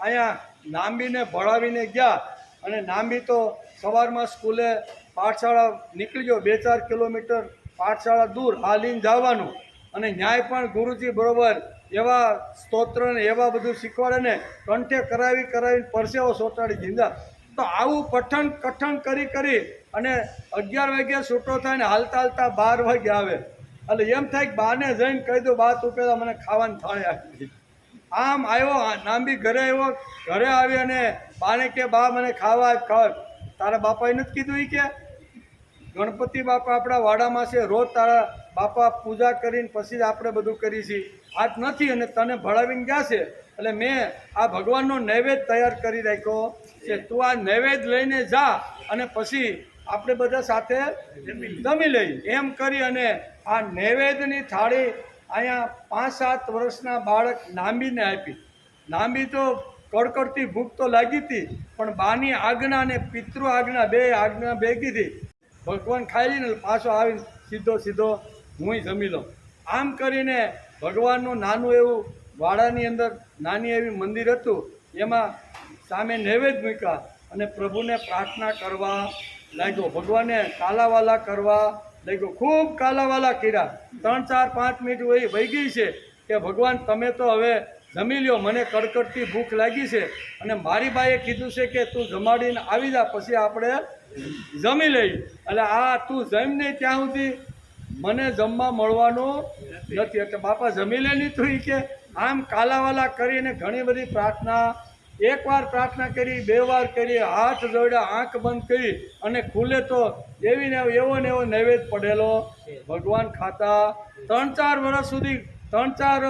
અહીંયા નાંબીને ભણાવીને ગયા, અને નાંબી તો સવારમાં સ્કૂલે પાઠશાળા નીકળી ગયો, 2-4 કિલોમીટર પાઠશાળા દૂર હાલીને જવાનું, અને ન્યાય પણ ગુરુજી બરોબર એવા સ્તોત્ર ને એવા બધું શીખવાડે ને કંઠે કરાવી પરસેવો સોટાડી દીધા. તો આવું કઠણ કરી અને 11 વાગ્યા છૂટો થાય ને હાલતા 12 વાગે આવે. એટલે એમ થાય કે બાને જઈને કહી દો, બા તું પહેલાં મને ખાવાની થાળી આપી. આમ આવ્યો નાંબી, ઘરે આવ્યો, ઘરે આવી અને બાને કે બા મને ખાવા. તારા બાપાએ નથી કીધું? એ કે ગણપતિ બાપા આપણા વાડામાં છે, રોજ તારા બાપા પૂજા કરીને પછી જ આપણે બધું કરીએ છીએ, આજ નથી અને તને ભણાવીને ગયા છે, એટલે મેં આ ભગવાનનો નૈવેદ્ય તૈયાર કરી રાખ્યો છે, તું આ નૈવેદ્ય લઈને જા અને પછી આપણે બધા સાથે જમી લઈએ. એમ કરી અને આ નૈવેદ્યની થાળી અહીંયા 5-7 વર્ષના બાળક નાંબીને આપી. નાંબી તો કડકડતી ભૂખ તો લાગી હતી, પણ બાની આજ્ઞા અને પિતૃ આજ્ઞા, 2 આજ્ઞા ભેગી હતી. ભગવાન ખાઈ લઈને પાછો આવીને સીધો હું જમી લઉં. આમ કરીને ભગવાનનું નાનું એવું વાડાની અંદર નાની એવી મંદિર હતું, એમાં સામે નૈવેદ્ય મૂક્યા અને પ્રભુને પ્રાર્થના કરવા લાગ્યો, ભગવાનને કાલાવાલા કરવા લાગ્યો. ખૂબ કાલાવાલા કર્યા, 3-4-5 મિનિટ વહી ગઈ છે કે ભગવાન તમે તો હવે જમી લ્યો, મને કડકડતી ભૂખ લાગી છે, અને મારી બાઈએ કીધું છે કે તું જમાડીને આવી જા પછી આપણે જમી લઈ. એટલે આ તું જમીને ત્યાં સુધી મને જમવા મળવાનું નથી. એટલે બાપા જમી લે નહીં તું, કે આમ કાલાવાલા કરીને ઘણી બધી પ્રાર્થના, 1 વાર પ્રાર્થના કરી, 2 વાર કરી, હાથ જોડ્યા, આંખ બંધ કરી, અને ખુલે તો એવો ને એવો નૈવેદ્ય પડેલો ભગવાન ખાતા. 3-4 વર્ષ સુધી, 3-4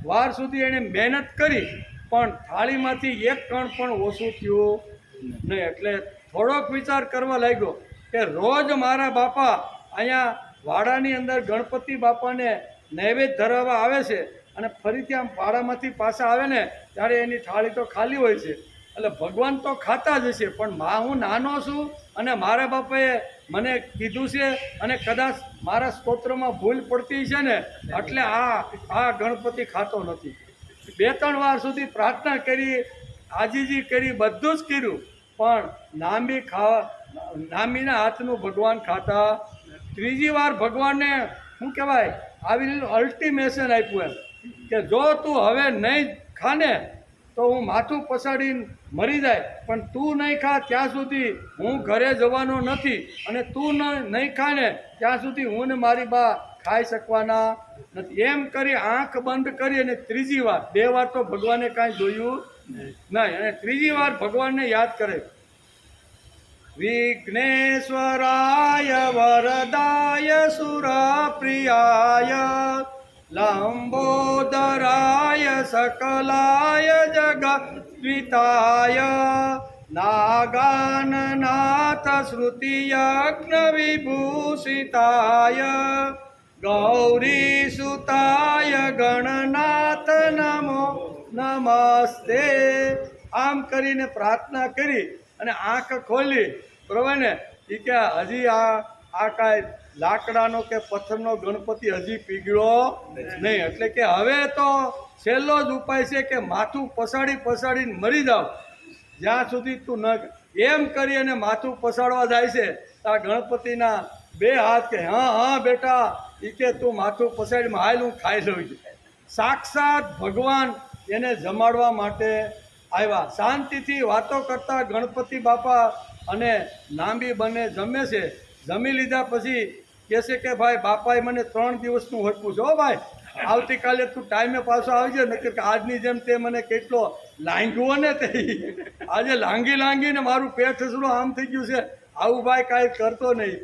વાર સુધી એણે મહેનત કરી, પણ થાળીમાંથી 1 કણ પણ ઓછું થયું નહીં. એટલે થોડોક વિચાર કરવા લાગ્યો કે રોજ મારા બાપા અહીંયા વાડાની અંદર ગણપતિ બાપાને નૈવેદ્ય ધરાવવા આવે છે અને ફરીથી આમ વાડામાંથી પાછા આવે ને ત્યારે એની થાળી તો ખાલી હોય છે. એટલે ભગવાન તો ખાતા જ હશે, પણ હું નાનો છું અને મારા બાપાએ મને કીધું છે અને કદાચ મારા સ્તોત્રમાં ભૂલ પડતી છે ને એટલે આ ગણપતિ ખાતો નથી. 2-3 વાર સુધી પ્રાર્થના કરી, આજીજી કરી, બધું જ કર્યું, પણ નામીના હાથનું ભગવાન ખાતા. ત્રીજી વાર ભગવાનને શું કહેવાય આવી અલ્ટિમેશન આપ્યું એમ કે જો તું હવે નહીં ખાને તો હું માથું પછાડીને મરી જાય, પણ તું નહીં ખા ત્યાં સુધી હું ઘરે જવાનો નથી, અને તું નહીં ખાને ત્યાં સુધી હું ને મારી બા ખાઈ શકવાના નથી. એમ કરી આંખ બંધ કરી અને ત્રીજી વાર, 2 વાર તો ભગવાને કાંઈ જોયું નહીં, અને ત્રીજી વાર ભગવાનને યાદ કરે. વિઘ્નેશ્વરાય વરદાય સુરપ્રિયાય લંબોદરાય સકલાય જગદ્વિતાય નાગાનનાથ શ્રુતિયજ્ઞ વિભૂષિતાય ગૌરીસુતાય ગણનાથ નમો નમસ્તે. આમ કરીને પ્રાર્થના કરી અને આંખ ખોલી, બરાબર ને, એ કે હજી આ કાંઈ લાકડાનો કે પથ્થરનો ગણપતિ હજી પીગળો નહીં, એટલે કે હવે તો છેલ્લો જ ઉપાય છે કે માથું પછાડીને મરી જાવ, જ્યાં સુધી તું ન. એમ કરી અને માથું પછાડવા જાય છે આ ગણપતિના 2 હાથ કે હા બેટા, એ કે તું માથું પછાડીમાં હાલ હું ખાઈ લઉં છું. સાક્ષાત ભગવાન એને જમાડવા માટે આવ્યા. શાંતિથી વાતો કરતા ગણપતિ બાપા અને નાંબી બંને જમે છે. જમી લીધા પછી કહે છે કે ભાઈ બાપાએ મને 3 દિવસનું હોટવું છે, હો ભાઈ, આવતીકાલે તું ટાઈમે પાછો આવજે, નકર કે આજની જેમ તે મને કેટલો લાંગ્યો ને તે આજે લાંગીને મારું પેટ સસડું આમ થઈ ગયું છે, આવું ભાઈ કાંઈ કરતો નહીં.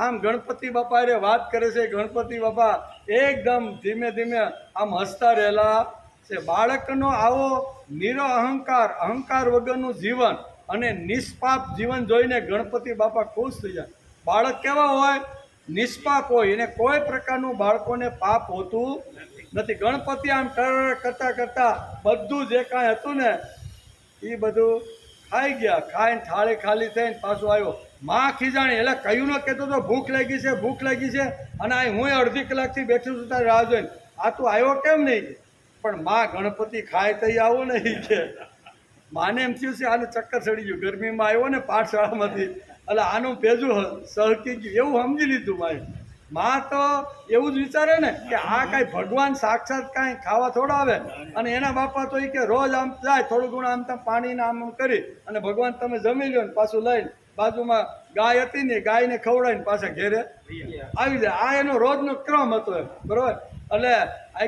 આમ ગણપતિ બાપા એ વાત કરે છે. ગણપતિ બાપા એકદમ ધીમે ધીમે આમ હસતા રહેલા છે. બાળકનો આવો અહંકાર વગરનું જીવન અને નિષ્પાપ જીવન જોઈને ગણપતિ બાપા ખુશ થઈ જાય. બાળક કેવા હોય? નિષ્પાપ હોય, એને કોઈ પ્રકારનું બાળકોને પાપ હોતું નથી. ગણપતિ આમ કરતા બધું જે કાંઈ હતું ને એ બધું ખાઈ ગયા. ખાઈને થાળી ખાલી થઈને પાછું આવ્યો. માં ખીજાણી, એટલે કયું ન કહેતો તો ભૂખ લાગી છે, અને આ હું અડધી કલાકથી બેઠું છું તારી રાહ જોઈને, આ તું આવ્યો કેમ નહીં? પણ માં ગણપતિ ખાય તો આવું નહીં કે માને એમ થયું છે આને ચક્કર ચડી ગયું, ગરમીમાં આવ્યો ને પાઠશાળામાંથી, એટલે આનું ભેજું સહકી ગયું એવું સમજી લીધું માએ. માં તો એવું જ વિચારે ને કે આ કાંઈ ભગવાન સાક્ષાત કાંઈ ખાવા થોડા આવે, અને એના બાપા તો એ કે રોજ આમ જાય થોડું ઘણું આમ તેમ પાણીને આમ કરી અને ભગવાન તમે જમી લો ને પાછું લઈને બાજુમાં ગાય હતી ને ગાયને ખવડાવીને પાછા ઘેરે આવી જાય. આ એનો રોજનો ક્રમ હતો એમ, બરાબર. એટલે આ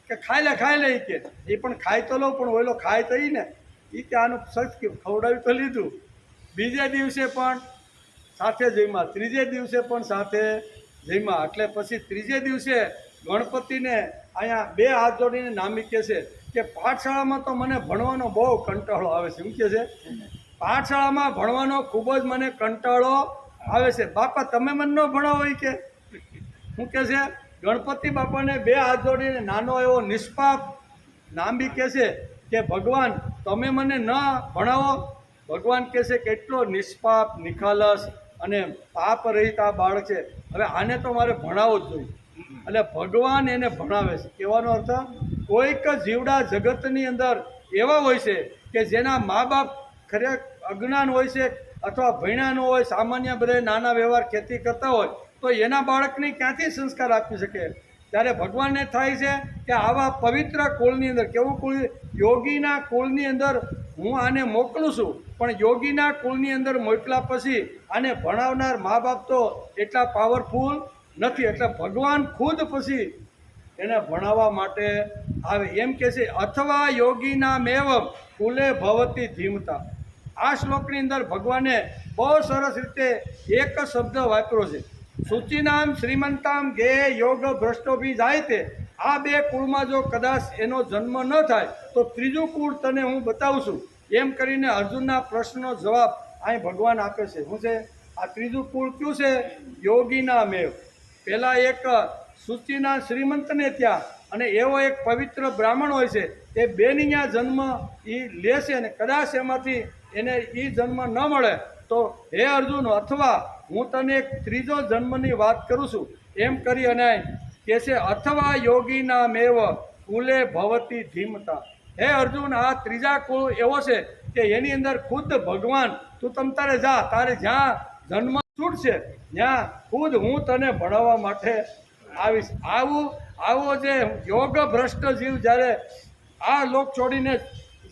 કે ખાઈ લે કે એ પણ ખાઈ તો લો, પણ ઓલો ખાય તો ને એ કે આનું સચ ખવડાવી તો લીધું. બીજે દિવસે પણ સાથે જમ્યા, ત્રીજે દિવસે પણ સાથે જમ્યા. એટલે પછી ત્રીજે દિવસે ગણપતિને અહીંયા 2 હાથ જોડીને નામી કહે છે કે પાઠશાળામાં તો મને ભણવાનો બહુ કંટાળો આવે છે. શું કહે છે? પાઠશાળામાં ભણવાનો ખૂબ જ મને કંટાળો આવે છે. બાપા તમે મને ન ભણાવો એ કે શું કહે છે? ગણપતિ બાપાને 2 હાથ જોડીને નાનો એવો નિષ્પાપ નાંબી કહે છે કે ભગવાન તમે મને ન ભણાવો. ભગવાન કહે છે કેટલો નિષ્પાપ, નિખાલસ અને પાપ રહિત આ બાળક છે, હવે આને તો મારે ભણાવવું જ જોઈએ. એટલે ભગવાન એને ભણાવે છે. કહેવાનો અર્થ કોઈક જીવડા જગતની અંદર એવા હોય છે કે જેના મા બાપ ખરેખર અજ્ઞાન હોય છે અથવા ભણ્યા ન હોય, સામાન્ય બધા નાના વ્યવહાર ખેતી કરતા હોય, તો એના બાળકને ક્યાંથી સંસ્કાર આપી શકે? ત્યારે ભગવાનને થાય છે કે આવા પવિત્ર કુળની અંદર, કેવું કુળ? યોગીના કુળની અંદર હું આને મોકલું છું, પણ યોગીના કુળની અંદર મોકલા પછી આને ભણાવનાર મા બાપ તો એટલા પાવરફુલ નથી. એટલે ભગવાન ખુદ પછી એને ભણાવવા માટે આવે. એમ કહે છે અથવા યોગીના મેવ કુલે ભવતી ધીમતા. આ શ્લોકની અંદર ભગવાને બહુ સરસ રીતે એક શબ્દ વાપર્યો છે. સૂચિનામ શ્રીમંતામ ગે યોગ ભ્રષ્ટો બી જાય તે. આ 2 કુળમાં જો કદાચ એનો જન્મ ન થાય તો ત્રીજું કુળ તને હું બતાવું છું. એમ કરીને અર્જુનના પ્રશ્નનો જવાબ અહીં ભગવાન આપે છે. શું છે આ ત્રીજું કુળ? કયું છે? યોગીના મેવ. પહેલાં એક સૂચિના શ્રીમંતને ત્યાં અને એવો એક પવિત્ર બ્રાહ્મણ હોય છે એ બેની ત્યાં જન્મ એ લેશે અને કદાચ એમાંથી એને એ જન્મ ન મળે તો હે અર્જુન, અથવા હું તને એક ત્રીજો જન્મની વાત કરું છું એમ કરી અને કહે છે, અથવા યોગીના મેવ કુલે ભવતી ધીમતા. હે અર્જુન, આ ત્રીજા કુળ એવો છે કે એની અંદર ખુદ ભગવાન, તું તમ તારે જા, તારે જ્યાં જન્મ છૂટશે ત્યાં ખુદ હું તને ભણાવવા માટે આવીશ. આવો જે યોગ ભ્રષ્ટ જીવ જ્યારે આ લોક છોડીને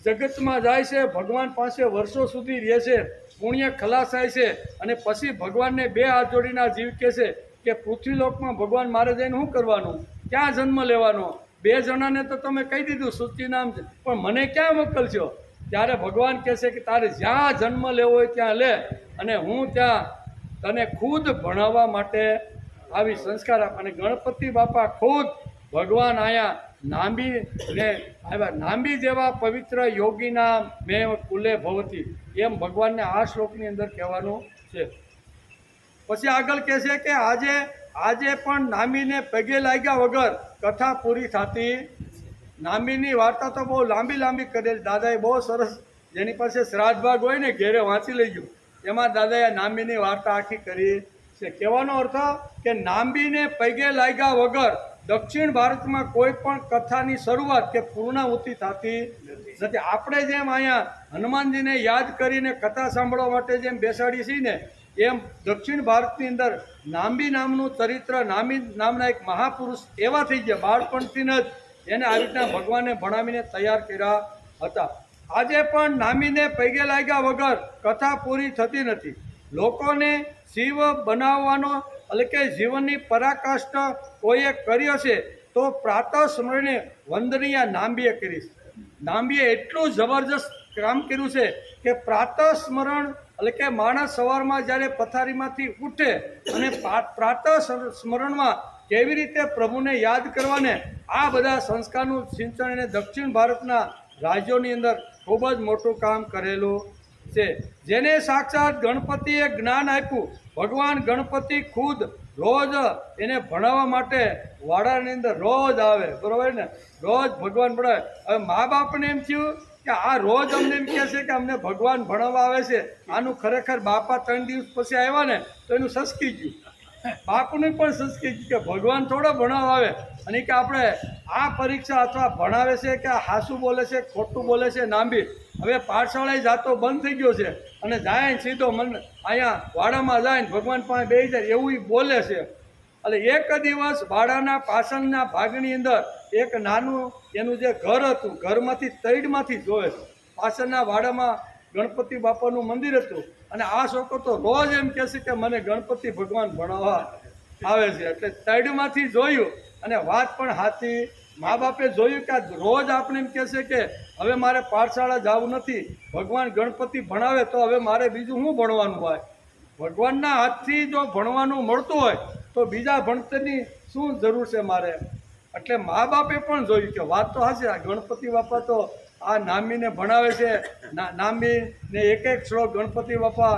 જગતમાં જાય છે, ભગવાન પાસે વર્ષો સુધી રહે છે, પુણ્ય ખલાસ થાય છે અને પછી ભગવાનને બે હાથ જોડીને જીવ કહે છે કે પૃથ્વીલોકમાં ભગવાન મારે જઈને શું કરવાનું, ક્યાં જન્મ લેવાનો? બે જણાને તો તમે કહી દીધું સૂચિ નામ છે, પણ મને ક્યાં મોકલશો? ત્યારે ભગવાન કહે છે કે તારે જ્યાં જન્મ લેવો હોય ત્યાં લે અને હું ત્યાં તને ખુદ ભણાવવા માટે આવી સંસ્કાર આપ. અને ગણપતિ બાપા ખુદ ભગવાન અહીંયા નાંબીને આવ્યા. નાંબી જેવા પવિત્ર યોગીના મેં કુલે ભવતી, એમ ભગવાનને આ શ્લોકની અંદર કહેવાનું છે. પછી આગળ કહે છે કે આજે પણ નામીને પગે લાગ્યા વગર કથા પૂરી થતી. નામીની વાર્તા તો બહુ લાંબી કરેલ. દાદાએ બહુ સરસ, જેની પાસે શ્રાદ્ધ ભાગ હોય ને ઘેરે વાંચી લેજો, એમાં દાદાએ નામીની વાર્તા આખી કરી છે. કહેવાનો અર્થ કે નાંબીને પગે લાગ્યા વગર દક્ષિણ ભારતમાં કોઈ પણ કથાની શરૂઆત કે પૂર્ણાહુતિ થતી નથી. આપણે જેમ અહીંયા હનુમાનજીને યાદ કરીને કથા સાંભળવા માટે જેમ બેસાડીએ છીએ ને, એમ દક્ષિણ ભારતની અંદર નાંબી નામનું ચરિત્ર, નામી નામના એક મહાપુરુષ એવા થઈ ગયા, બાળપણથી જ એને આવી રીતના ભગવાને ભણાવીને તૈયાર કર્યા હતા. આજે પણ નામીને પગે લાગ્યા વગર કથા પૂરી થતી નથી. લોકોને શિવ બનાવવાનો એટલે કે જીવનની પરાકાષ્ઠા કોઈએ કર્યો છે તો પ્રાતઃ સ્મરણે વંદનીય નાંબીએ કરી. નાંબીએ એટલું જબરજસ્ત કામ કર્યું છે કે પ્રાતઃ સ્મરણ એટલે કે માણસ સવારમાં જ્યારે પથારીમાંથી ઉઠે અને પ્રાતઃ સ્મરણમાં કેવી રીતે પ્રભુને યાદ કરવાને, આ બધા સંસ્કારનું સિંચન એને દક્ષિણ ભારતના રાજ્યોની અંદર ખૂબ જ મોટું કામ કરેલું છે. જેને સાક્ષાત ગણપતિએ જ્ઞાન આપ્યું, ભગવાન ગણપતિ ખુદ રોજ એને ભણાવવા માટે વાડાની અંદર રોજ આવે, બરાબર ને, રોજ ભગવાન ભણાવે. હવે મા બાપને એમ થયું કે આ રોજ અમને એમ કહે છે કે અમને ભગવાન ભણાવવા આવે છે, આનું ખરેખર બાપા 3 દિવસ પછી આવ્યા ને તો એનું સસકી ગયું. બાપુને પણ સસકી ગયું કે ભગવાન થોડો ભણાવવા આવે અને કે આપણે આ પરીક્ષા અથવા ભણાવે છે કે હાસું બોલે છે, ખોટું બોલે છે. નાંબી હવે પાઠશાળાએ જાતો બંધ થઈ ગયો છે અને જાય સીધો મન અહીંયા વાડામાં જાય ને ભગવાન પાસે બેસી જાય એવું બોલે છે. એટલે એક દિવસ વાડાના પાછળના ભાગની અંદર એક નાનું એનું જે ઘર હતું, ઘરમાંથી તૈડમાંથી જોવે, પાછળના વાડામાં ગણપતિ બાપાનું મંદિર હતું અને આ છોકરો તો રોજ એમ કહે છે કે મને ગણપતિ ભગવાન ભણાવવા આવે છે. એટલે તૈડમાંથી જોયું અને વાત પણ સાચી. મા બાપે જોયું કે રોજ આપણે એમ કહે છે કે હવે મારે પાઠશાળા જવું નથી, ભગવાન ગણપતિ ભણાવે તો હવે મારે બીજું શું ભણવાનું હોય? ભગવાનના હાથથી જો ભણવાનું મળતું હોય તો બીજા ભણતરની શું જરૂર છે મારે? એટલે મા બાપે પણ જોયું કે વાત તો હાચી, આ ગણપતિ બાપા તો આ નામીને ભણાવે છે, નામીને એક શ્લોક ગણપતિ બાપા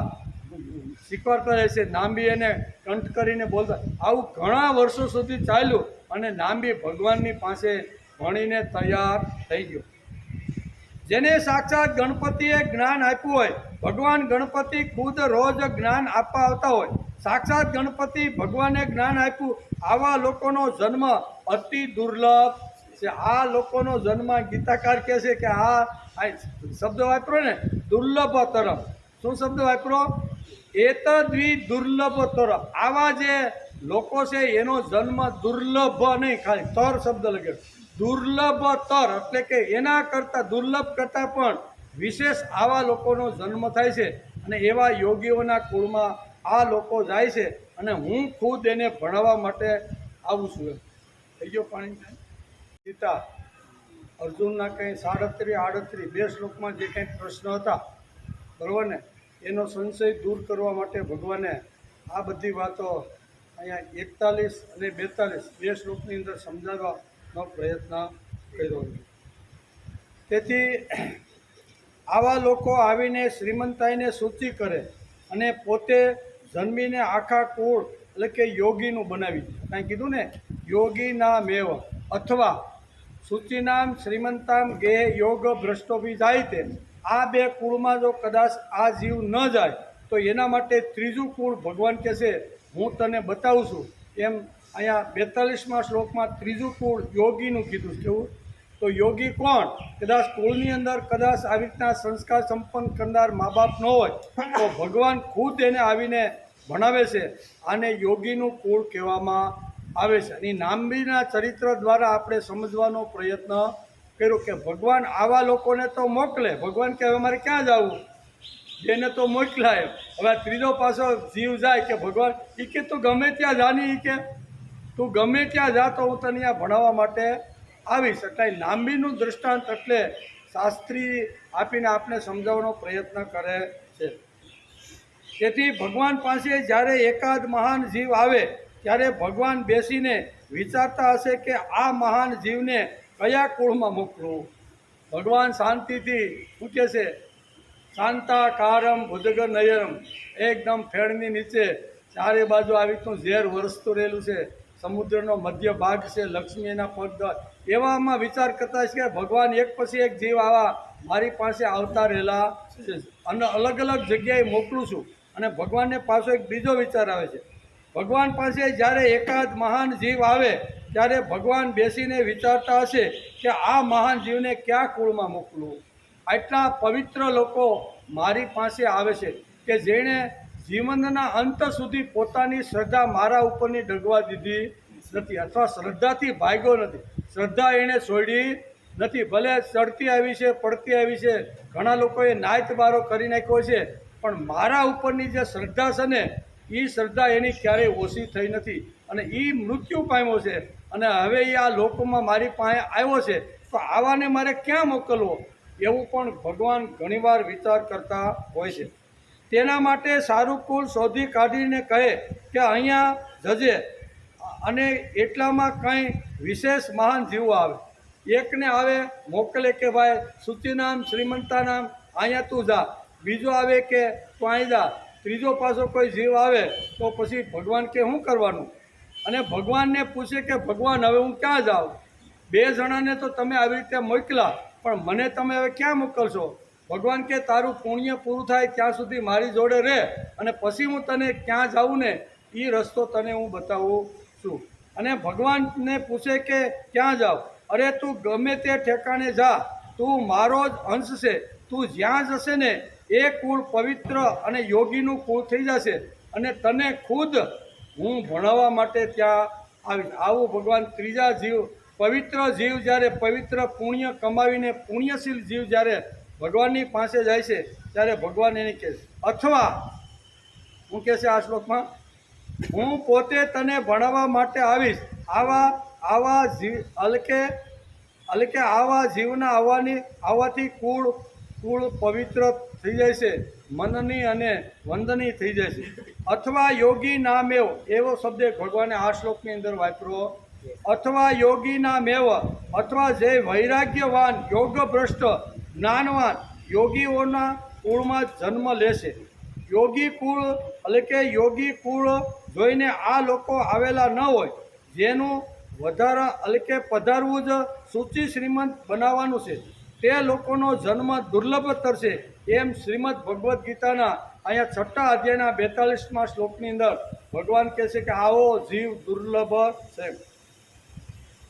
શીખવાડતા રહે છે, નાંબી એને કંઠ કરીને બોલતા. આવું ઘણા વર્ષો સુધી ચાલ્યું અને નાંબી ભગવાનની પાસે ભણીને તૈયાર થઈ ગયો. જેને સાક્ષાત ગણપતિએ જ્ઞાન આપ્યું હોય, ભગવાન ગણપતિ ખુદ રોજ જ્ઞાન આપવા આવતા હોય. સાક્ષાત ગણપતિ ભગવાને જ્ઞાન આપ્યું, આવા લોકોનો જન્મ અતિ દુર્લભ છે. આ લોકોનો જન્મ ગીતાકાર કહે છે કે આ શબ્દ વાપરો ને, દુર્લભ તરફ. શું શબ્દ વાપરો? એતદ્વિ દુર્લભ તરફ. આવા જે લોકો છે એનો જન્મ દુર્લભ નહીં, ખાલી તર શબ્દ લગે, દુર્લભ તર એટલે કે એના કરતાં દુર્લભ કરતાં પણ વિશેષ આવા લોકોનો જન્મ થાય છે અને એવા યોગીઓના કુળમાં આ લોકો જાય છે અને હું ખુદ એને ભણાવવા માટે આવું છું. થઈ ગયો પાણી. ગીતા અર્જુનના કંઈ 37-38 બે શ્લોકમાં જે કંઈ પ્રશ્ન હતા, બરાબર ને, એનો સંશય દૂર કરવા માટે ભગવાને આ બધી વાતો અહીંયા 41 અને 42 બે શ્લોકની અંદર સમજાવવાનો પ્રયત્ન કર્યો. તેથી આવા લોકો આવીને શ્રીમંતાઈને સૂચિ કરે અને પોતે જન્મીને આખા કુળ એટલે કે યોગીનું બનાવી દે. કાંઈ કીધું ને, યોગીના મેવ અથવા શુચિનામ શ્રીમંતામ ગે યોગ ભ્રષ્ટોભી જાય તે. આ બે કુળમાં જો કદાચ આ જીવ ન જાય તો એના માટે ત્રીજું કુળ ભગવાન કહે છે હું તને બતાવું છું. એમ અહીંયા 42મા શ્લોકમાં ત્રીજું કુળ યોગીનું કીધું. કેવું? તો યોગી કોણ? કદાચ કુળની અંદર કદાચ આવી રીતના સંસ્કાર સંપન્ન કરનાર મા બાપ ન હોય તો ભગવાન ખુદ એને આવીને ભણાવે છે. આને યોગીનું કુળ કહેવામાં આવે છે. અને નામબીના ચરિત્ર દ્વારા આપણે સમજવાનો પ્રયત્ન કર્યો કે ભગવાન આવા લોકોને તો મોકલે. ભગવાન કે હવે મારે ક્યાં જવું, જેને તો મોકલાય. હવે ત્રીજો પાછો જીવ જાય કે ભગવાન એ કે તું ગમે ત્યાં જાની, એ કે તું ગમે ત્યાં જા તો હું તને અહીંયા ભણાવવા માટે આવીશ. એટલે લાંબીનું દૃષ્ટાંત એટલે શાસ્ત્રી આપીને આપણે સમજાવવાનો પ્રયત્ન કરે છે. તેથી ભગવાન પાસે જ્યારે એકાદ મહાન જીવ આવે ત્યારે ભગવાન બેસીને વિચારતા હશે કે આ મહાન જીવને કયા કુળમાં મોકલવું. ભગવાન શાંતિથી શું કહે છે? શાંતાકારમ ભુજગ નયનમ, એકદમ ફેણની નીચે ચારે બાજુ આવી રીતનું ઝેર વરસતું રહેલું છે, સમુદ્રનો મધ્ય ભાગ છે, લક્ષ્મીના પગ, એવામાં વિચાર કરતા છે કે ભગવાન એક પછી એક જીવ આવા મારી પાસે આવતા રહેલા છે અને અલગ અલગ જગ્યાએ મોકલું છું. અને ભગવાનને પાછો એક બીજો વિચાર આવે છે. ભગવાન પાસે જ્યારે એકાદ મહાન જીવ આવે ત્યારે ભગવાન બેસીને વિચારતા હશે કે આ મહાન જીવને કયા કુળમાં મોકલવું. આટલા પવિત્ર લોકો મારી પાસે આવે છે કે જેણે જીવનના અંત સુધી પોતાની શ્રદ્ધા મારા ઉપરની ડગવા દીધી નથી અથવા શ્રદ્ધાથી ભાગ્યો નથી. શ્રદ્ધા એણે છોડી નથી. ભલે ચડતી આવી છે, પડતી આવી છે, ઘણા લોકોએ નાયત બારો કરી નાખ્યો છે, પણ મારા ઉપરની જે શ્રદ્ધા છે ને એ શ્રદ્ધા એની ક્યારેય ઓછી થઈ નથી અને એ મૃત્યુ પામ્યો છે. અને હવે એ આ લોકોમાં મારી પાસે આવ્યો છે તો આવાને મારે ક્યાં મોકલવો, એવું પણ ભગવાન ઘણીવાર વિચાર કરતા હોય છે. તેના માટે સારું કુળ શોધી કાઢીને કહે કે અહીંયા જજે. અને એટલામાં કંઈ વિશેષ મહાન જીવો આવે. એકને આવે મોકલે કે ભાઈ શુચિનામ શ્રીમંતાનામ અહીંયા તું જા. બીજો આવે કે તું અહીં જા. ત્રીજો પાછો કોઈ જીવ આવે તો પછી ભગવાન કે શું કરવાનું? અને ભગવાનને પૂછે કે ભગવાન હવે હું ક્યાં જાઉં? બે જણાને તો તમે આવી રીતે મોકલા, પણ મને તમે હવે ક્યાં મોકલશો? ભગવાન કે તારું પુણ્ય પૂરું થાય ત્યાં સુધી મારી જોડે રહે અને પછી હું તને ક્યાં જાઉં ને એ રસ્તો તને હું બતાવું છું. અને ભગવાનને પૂછે કે ક્યાં જાઉં? અરે તું ગમે તે ઠેકાણે જા, તું મારો જ અંશ છે. તું જ્યાં જશે ને એ કુળ પવિત્ર અને યોગીનું કુળ થઈ જશે અને તને ખુદ હું ભણાવવા માટે ત્યાં આવીશ. આવું ભગવાન ત્રીજા જીવ, પવિત્ર જીવ જ્યારે પવિત્ર પુણ્ય કમાવીને પુણ્યશીલ જીવ જ્યારે ભગવાનની પાસે જાય છે ત્યારે ભગવાન એને કહે છે. અથવા હું કહે છે આ શ્લોકમાં, હું પોતે તને ભણાવવા માટે આવીશ. આવા જીવ અલકે આવા જીવના આવવાથી કુળ પવિત્ર થઈ જાય છે, મનની અને વંદની થઈ જાય છે. અથવા યોગી નામેવ, એવો શબ્દ ભગવાને આ શ્લોકની અંદર વાપર્યો. અથવા યોગી નામેવ, અથવા જે વૈરાગ્યવાન, યોગભ્રષ્ટ, જ્ઞાનવાન યોગીઓના કુળમાં જન્મ લેશે. યોગી કુળ એટલે કે યોગી કુળ જોઈને આ લોકો આવેલા ન હોય, જેનું વધારા એટલે કે પધારવું જ સૂચિ શ્રીમંત બનાવવાનું છે, તે લોકોનો જન્મ દુર્લભતર છે. એમ શ્રીમદ ભગવદ્ ગીતાના અહીંયા 6 અધ્યાયના 42મા શ્લોકની અંદર ભગવાન કહે છે કે આવો જીવ દુર્લભ છે.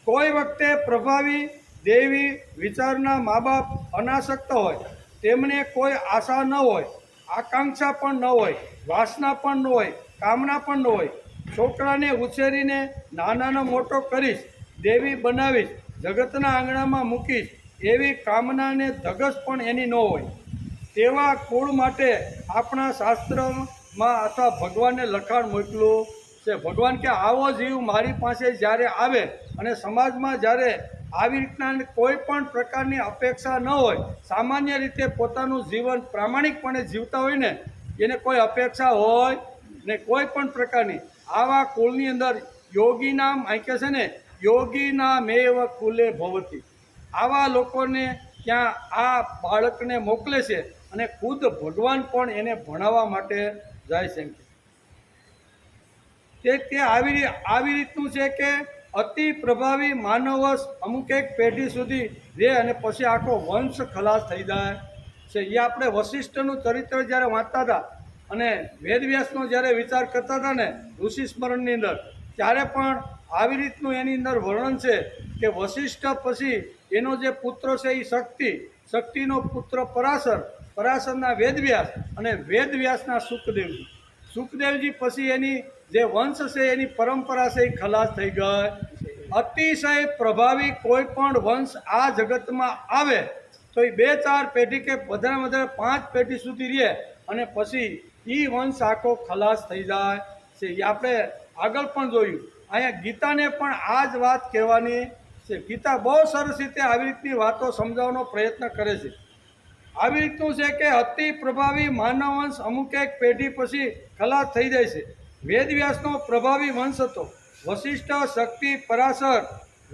કોઈ વખતે પ્રભાવી દેવી વિચારના મા બાપ અનાસક્ત હોય, તેમને કોઈ આશા ન હોય, આકાંક્ષા પણ ન હોય, વાસના પણ ન હોય, કામના પણ ન હોય. છોકરાને ઉછેરીને નાનાનો મોટો કરીશ, દેવી બનાવીશ, જગતના આંગણામાં મૂકીશ, એવી કામનાને ધગશ પણ એની ન હોય. તેવા કુળ માટે આપણા શાસ્ત્રમાં અથવા ભગવાનને લખાણ મોકલું છે. ભગવાન કે આવો જીવ મારી પાસે જ્યારે આવે અને સમાજમાં જ્યારે આવી રીતના કોઈ પણ પ્રકારની અપેક્ષા ન હોય, સામાન્ય રીતે પોતાનું જીવન પ્રામાણિકપણે જીવતા હોય ને, એને કોઈ અપેક્ષા હોય ને કોઈ પણ પ્રકારની, આવા કુળની અંદર યોગીનામ અહીં કહે છે ને, યોગીનામેવ કુલે ભવતી. આવા લોકોને ત્યાં આ બાળકને મોકલે છે અને ખુદ ભગવાન પણ એને ભણાવવા માટે જાય છે. તે આવી રીતનું છે કે અતિ પ્રભાવી માનવવશ અમુક એક પેઢી સુધી રહે અને પછી આખો વંશ ખલાસ થઈ જાય છે. એ આપણે વશિષ્ઠનું ચરિત્ર જ્યારે વાંચતા હતા અને વેદવ્યાસનો જ્યારે વિચાર કરતા હતા ને ઋષિ સ્મરણની અંદર, ત્યારે પણ આવી રીતનું એની અંદર વર્ણન છે કે વશિષ્ઠ પછી એનો જે પુત્ર છે એ શક્તિનો પુત્ર પરાશરના વેદવ્યાસ અને વેદવ્યાસના સુખદેવજી પછી એની જે વંશ છે એની પરંપરા છે એ ખલાસ થઈ ગઈ. અતિશય પ્રભાવી કોઈ પણ વંશ આ જગતમાં આવે તો એ 2-4 પેઢી કે વધારે વધારે 5 પેઢી સુધી રહે અને પછી એ વંશ આખો ખલાસ થઈ જાય છે. એ આપણે આગળ પણ જોયું. અહીંયા ગીતાને પણ આ જ વાત કહેવાની છે. ગીતા બહુ સરસ રીતે આવી રીતની વાતો સમજાવવાનો પ્રયત્ન કરે છે. આવી રીતનું છે કે અતિ પ્રભાવી માનવવંશ અમુક એક પેઢી પછી ખલાસ થઈ જાય છે. વેદવ્યાસનો પ્રભાવી વંશ હતો. વશિષ્ઠ, શક્તિ, પરાશર,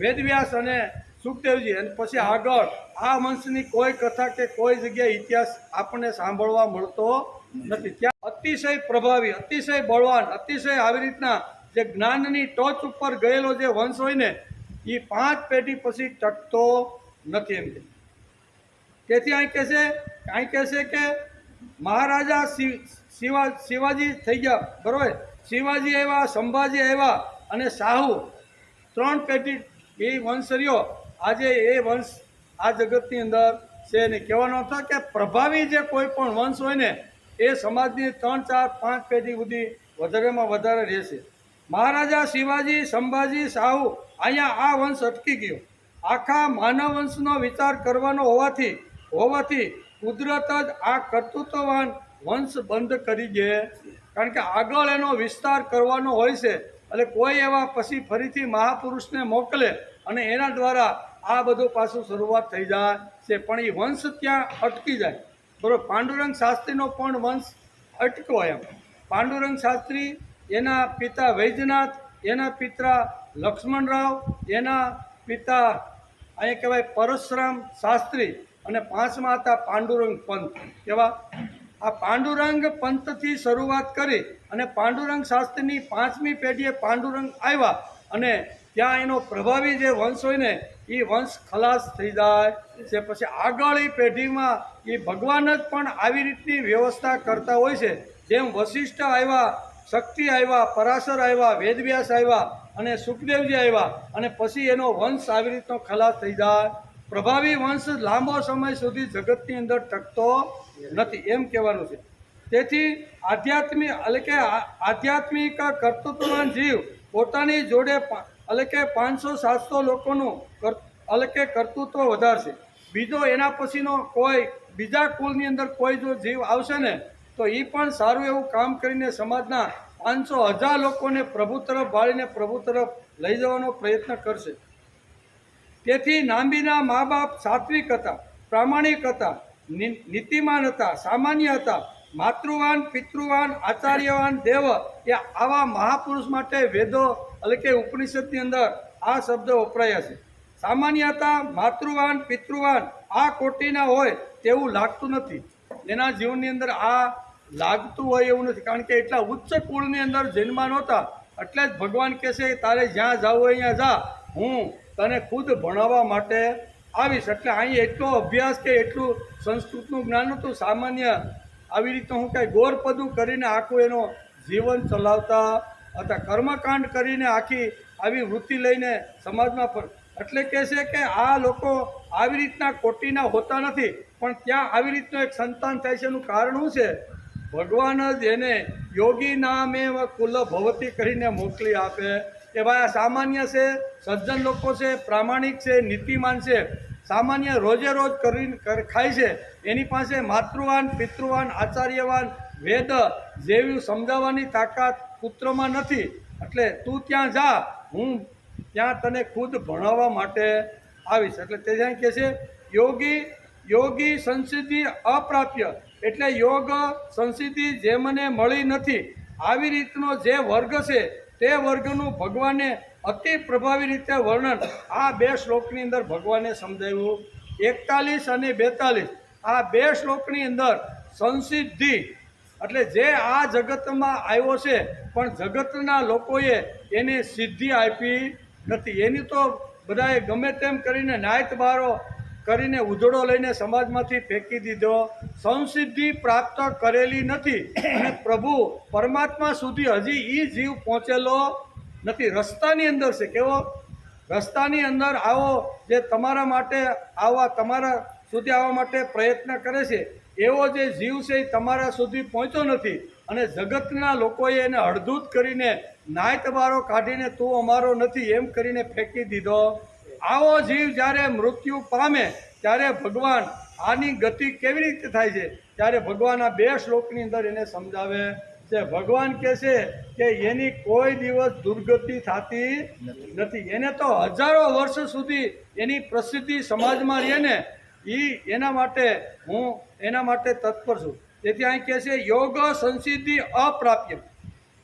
વેદવ્યાસ અને સુખદેવજી. અને પછી આગળ આ વંશની કોઈ કથા કે કોઈ જગ્યાએ ઇતિહાસ આપણને સાંભળવા મળતો નથી. ત્યાં અતિશય પ્રભાવી, અતિશય બળવાન, અતિશય આવી રીતના જે જ્ઞાનની ટોચ ઉપર ગયેલો જે વંશ હોય ને એ 5 પેઢી પછી ટકતો નથી એમ. તેથી અહીં કહેશે કે મહારાજા શિવાજી થઈ ગયા, બરોબર. શિવાજી આવ્યા, સંભાજી આવ્યા અને શાહુ 3 પેઢી એ વંશ રહ્યો. આજે એ વંશ આ જગતની અંદર છે ને. કહેવાનો હતો કે પ્રભાવી જે કોઈ પણ વંશ હોય ને એ સમાજની 3, 4, 5 પેઢી સુધી વધારેમાં વધારે રહેશે. મહારાજા શિવાજી, સંભાજી, શાહુ, અહીંયા આ વંશ અટકી ગયો. આખા માનવ વંશનો વિચાર કરવાનો હોવાથી કુદરત જ આ કર્તૃત્વવાન વંશ બંધ કરી દે. કારણ કે આગળ એનો વિસ્તાર કરવાનો હોય છે એટલે કોઈ એવા પછી ફરીથી મહાપુરુષને મોકલે અને એના દ્વારા આ બધું પાછું શરૂઆત થઈ જાય છે. પણ એ વંશ ત્યાં અટકી જાય, બરાબર. પાંડુરંગ શાસ્ત્રીનો પણ વંશ અટક્યો એમ. પાંડુરંગ શાસ્ત્રી, એના પિતા વૈજનાથ, એના પિતા લક્ષ્મણરાવ, એના પિતા અહીંયા કહેવાય પરશુરામ શાસ્ત્રી અને 5મા હતા પાંડુરંગ પંત. કેવા? આ પાંડુરંગ પંથથી શરૂઆત કરી અને પાંડુરંગ શાસ્ત્રીની 5મી પેઢીએ પાંડુરંગ આવ્યા અને ત્યાં એનો પ્રભાવી જે વંશ હોય ને એ વંશ ખલાસ થઈ જાય છે. પછી આગળ એ પેઢીમાં એ ભગવાન જ પણ આવી રીતની વ્યવસ્થા કરતા હોય છે. જેમ વશિષ્ઠ આવ્યા, શક્તિ આવ્યા, પરાશર આવ્યા, વેદવ્યાસ આવ્યા અને સુખદેવજી આવ્યા અને પછી એનો વંશ આવી રીતનો ખલાસ થઈ જાય. પ્રભાવી વંશ લાંબો સમય સુધી જગતની અંદર ટકતો નથી એમ કહેવાનું છે. તેથી આધ્યાત્મિક કર્તૃત્વવાન જીવ પોતાની જોડે 500-700 લોકોનું કર્તૃત્વ વધારશે. બીજો એના પછીનો કોઈ બીજા કુળની અંદર કોઈ જો જીવ આવશે ને તો એ પણ સારું એવું કામ કરીને સમાજના 500-1000 લોકોને પ્રભુ તરફ વાળીને પ્રભુ તરફ લઈ જવાનો પ્રયત્ન કરશે. તેથી નાંબીના મા બાપ સાત્વિક હતા, પ્રામાણિક હતા, નીતિમાન હતા, સામાન્ય હતા. માતૃવાન, પિતૃવાન, આચાર્યવાન દેવ એ આવા મહાપુરુષ માટે વેદો ઉપનિષદની અંદર આ શબ્દ વપરાયા છે. સામાન્ય હતા, માતૃવાન, પિતૃવાન આ કોટીના હોય તેવું લાગતું નથી. એના જીવનની અંદર આ લાગતું હોય એવું નથી. કારણ કે એટલા ઉચ્ચ કુળની અંદર જન્મા નહોતા. એટલે જ ભગવાન કહેશે તારે જ્યાં જવું હોય અહીંયા જા, હું તને ખુદ ભણાવવા માટે આવીશ. એટલે અહીં એટલો અભ્યાસ કે એટલું સંસ્કૃતનું જ્ઞાન નહોતું. સામાન્ય આવી રીતે હું કાંઈ ગોરપદું કરીને આખું એનો જીવન ચલાવતા હતા. કર્મકાંડ કરીને આખી આવી વૃત્તિ લઈને સમાજમાં એટલે કહેશે કે આ લોકો આવી રીતના કોટીના હોતા નથી. પણ ત્યાં આવી રીતનું એક સંતાન થાય છે. એનું કારણ શું છે? ભગવાન જ એને યોગી નામે કુલ ભવતી કરીને મોકલી આપે કે ભાઈ આ સામાન્ય છે, સજ્જન લોકો છે, પ્રામાણિક છે, નીતિમાન છે, સામાન્ય રોજે રોજ કરીને ખાય છે. એની પાસે માતૃવાન, પિતૃવાન, આચાર્યવાન, વેદ જેવી સમજાવવાની તાકાત પુત્રમાં નથી. એટલે તું ત્યાં જા, હું ત્યાં તને ખુદ ભણાવવા માટે આવીશ. એટલે તે જ્યાં કહે છે યોગી સંસિદ્ધિ અપ્રાપ્ય, એટલે યોગ સંસિદ્ધિ જે મને મળી નથી આવી રીતનો જે વર્ગ છે તે વર્ગનું ભગવાને અતિ પ્રભાવી રીતે વર્ણન આ 2 શ્લોકની અંદર ભગવાને સમજાવ્યું. 41 અને 42 આ 2 શ્લોકની અંદર સંસિદ્ધિ એટલે જે આ જગતમાં આવ્યો છે પણ જગતના લોકોએ એને સિદ્ધિ આપી નથી. એની તો બધાએ ગમે તેમ કરીને નાયત બારો કરીને ઉજળો લઈને સમાજમાંથી ફેંકી દીધો. સંસિદ્ધિ પ્રાપ્ત કરેલી નથી અને પ્રભુ પરમાત્મા સુધી હજી એ જીવ પહોંચેલો નથી. રસ્તાની અંદર છે. કેવો રસ્તાની અંદર આવો જે તમારા માટે તમારા સુધી આવવા માટે પ્રયત્ન કરે છે એવો જે જીવ છે એ તમારા સુધી પહોંચ્યો નથી અને જગતના લોકોએ એને હળધૂત કરીને નાયતબારો કાઢીને તું અમારો નથી એમ કરીને ફેંકી દીધો. આવો જીવ જ્યારે મૃત્યુ પામે ત્યારે ભગવાન આની ગતિ કેવી રીતે થાય છે ત્યારે ભગવાન આ 2 શ્લોકની અંદર એને સમજાવે છે. ભગવાન કહે છે કે એની કોઈ દિવસ દુર્ગતિ થતી નથી. એને તો હજારો વર્ષ સુધી એની પ્રસિદ્ધિ સમાજમાં રહે ને એના માટે હું એના માટે તત્પર છું. તેથી અહીં કહે છે યોગ સંસિદ્ધિ અપ્રાપ્ય.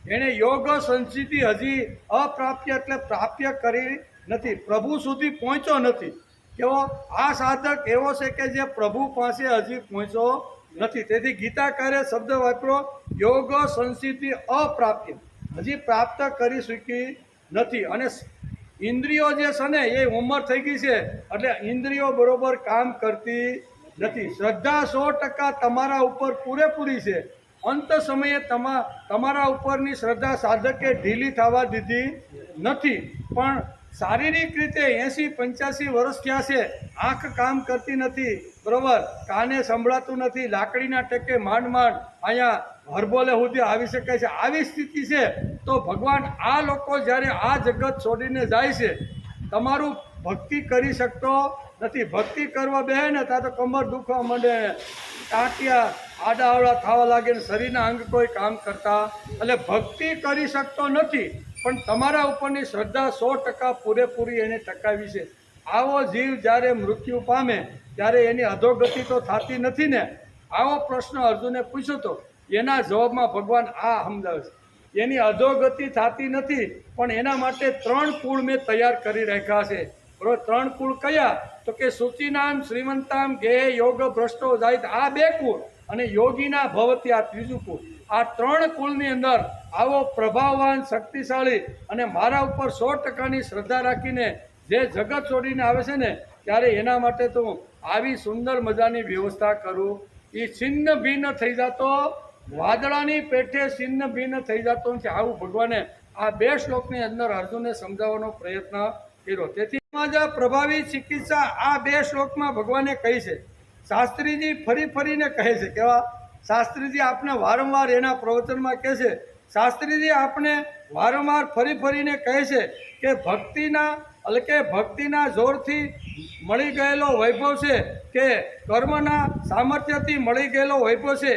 એણે યોગ સંસિદ્ધિ હજી અપ્રાપ્ય એટલે પ્રાપ્ય કરી નથી, પ્રભુ સુધી પહોંચ્યો નથી. કેવો આ સાધક એવો છે કે જે પ્રભુ પાસે હજી પહોંચ્યો નથી. તેથી ગીતાકારે શબ્દ વાપરો યોગ સંસિદ્ધિ અપ્રાપ્ય, હજી પ્રાપ્ત કરી શકી નથી. અને ઇન્દ્રિયો જે છે ને એ ઉંમર થઈ ગઈ છે એટલે ઇન્દ્રિયો બરોબર કામ કરતી નથી. શ્રદ્ધા 100% તમારા ઉપર પૂરેપૂરી છે. અંત સમયે તમારા ઉપરની શ્રદ્ધા સાધકે ઢીલી થવા દીધી નથી. પણ શારીરિક રીતે 80-85 વર્ષ થયા છે, આંખ કામ કરતી નથી, બરાબર, કાને સંભળાતું નથી, લાકડીના ટેકે માંડ અહીંયા હરબોલે સુધી આવી શકે છે. આવી સ્થિતિ છે તો ભગવાન આ લોકો જ્યારે આ જગત છોડીને જાય છે તમારું ભક્તિ કરી શકતો નથી. ભક્તિ કરવા બે ને ત્યાં તો કમર દુખવા માંડે, ટાંટિયા આડાઅવળા થવા લાગે ને શરીરના અંગ કોઈ કામ કરતા એટલે ભક્તિ કરી શકતો નથી. પણ તમારા ઉપરની શ્રદ્ધા 100% પૂરેપૂરી એને ટકાવી છે. આવો જીવ જ્યારે મૃત્યુ પામે ત્યારે એની અધોગતિ તો થતી નથી ને. આવો પ્રશ્ન અર્જુને પૂછ્યો હતો, એના જવાબમાં ભગવાન આ સમજાવે છે એની અધોગતિ થતી નથી પણ એના માટે 3 કુળ મેં તૈયાર કરી રાખ્યા છે. બરોબર, 3 કુળ કયા તો કે શુચિનામ શ્રીમંતામ ગેહ યોગ ભ્રષ્ટો જાય આ 2 કુળ અને યોગીના ભવતી આ 3જું કુળ. આ 3 કુળની અંદર આવો પ્રભાવવાન શક્તિશાળી અને મારા ઉપર 100%ની શ્રદ્ધા રાખીને જે જગત છોડીને આવે છે ને ત્યારે એના માટે તો આવી સુંદર મજાની વ્યવસ્થા કરું. એ છિન્ન ભિન્ન થઈ જતો વાદળાની પેઠે છિન્ન ભિન્ન થઈ જતો નથી. આવું ભગવાને આ 2 શ્લોકની અંદર અર્જુનને સમજાવવાનો પ્રયત્ન કર્યો. તેથી પ્રભાવી ચિકિત્સા આ 2 શ્લોકમાં ભગવાને કહી છે. શાસ્ત્રીજી ફરીને કહે છે. કેવા શાસ્ત્રીજી આપણે વારંવાર એના પ્રવચનમાં કહે છે. શાસ્ત્રીજી આપણે વારંવાર ફરીને કહે છે કે ભક્તિના જોરથી મળી ગયેલો વૈભવ છે કે કર્મના સામર્થ્યથી મળી ગયેલો વૈભવ છે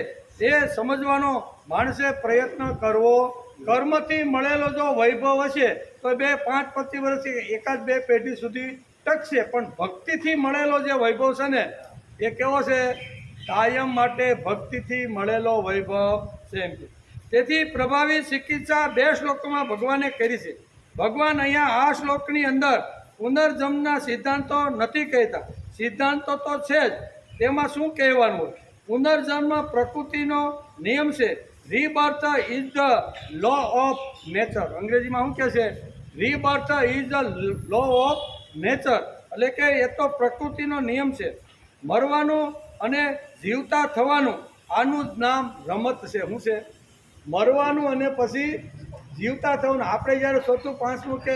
એ સમજવાનો માણસે પ્રયત્ન કરવો. કર્મથી મળેલો જો વૈભવ હશે તો 5-25 વર્ષ 1-2 પેઢી સુધી ટકશે. પણ ભક્તિથી મળેલો જે વૈભવ છે ને એ કેવો છે કાયમ માટે ભક્તિથી મળેલો વૈભવ છે એમ. તેથી પ્રભાવી ચિકિત્સા 2 શ્લોકોમાં ભગવાને કરી છે. ભગવાન અહીંયા આ શ્લોકની અંદર પુનર્જન્મના સિદ્ધાંતો નથી કહેતા. સિદ્ધાંતો તો છે જ, તેમાં શું કહેવાનું હોય? પુનર્જન્મ પ્રકૃતિનો નિયમ છે. Rebirth is the law of nature. અંગ્રેજીમાં શું કહે છે? Rebirth is the law of nature, એટલે કે એ તો પ્રકૃતિનો નિયમ છે. મરવાનું અને જીવતા થવાનું આનું જ નામ રમત છે. શું છે? મરવાનું અને પછી જીવતા થવાનું. આપણે જ્યારે 4થું 5મું કે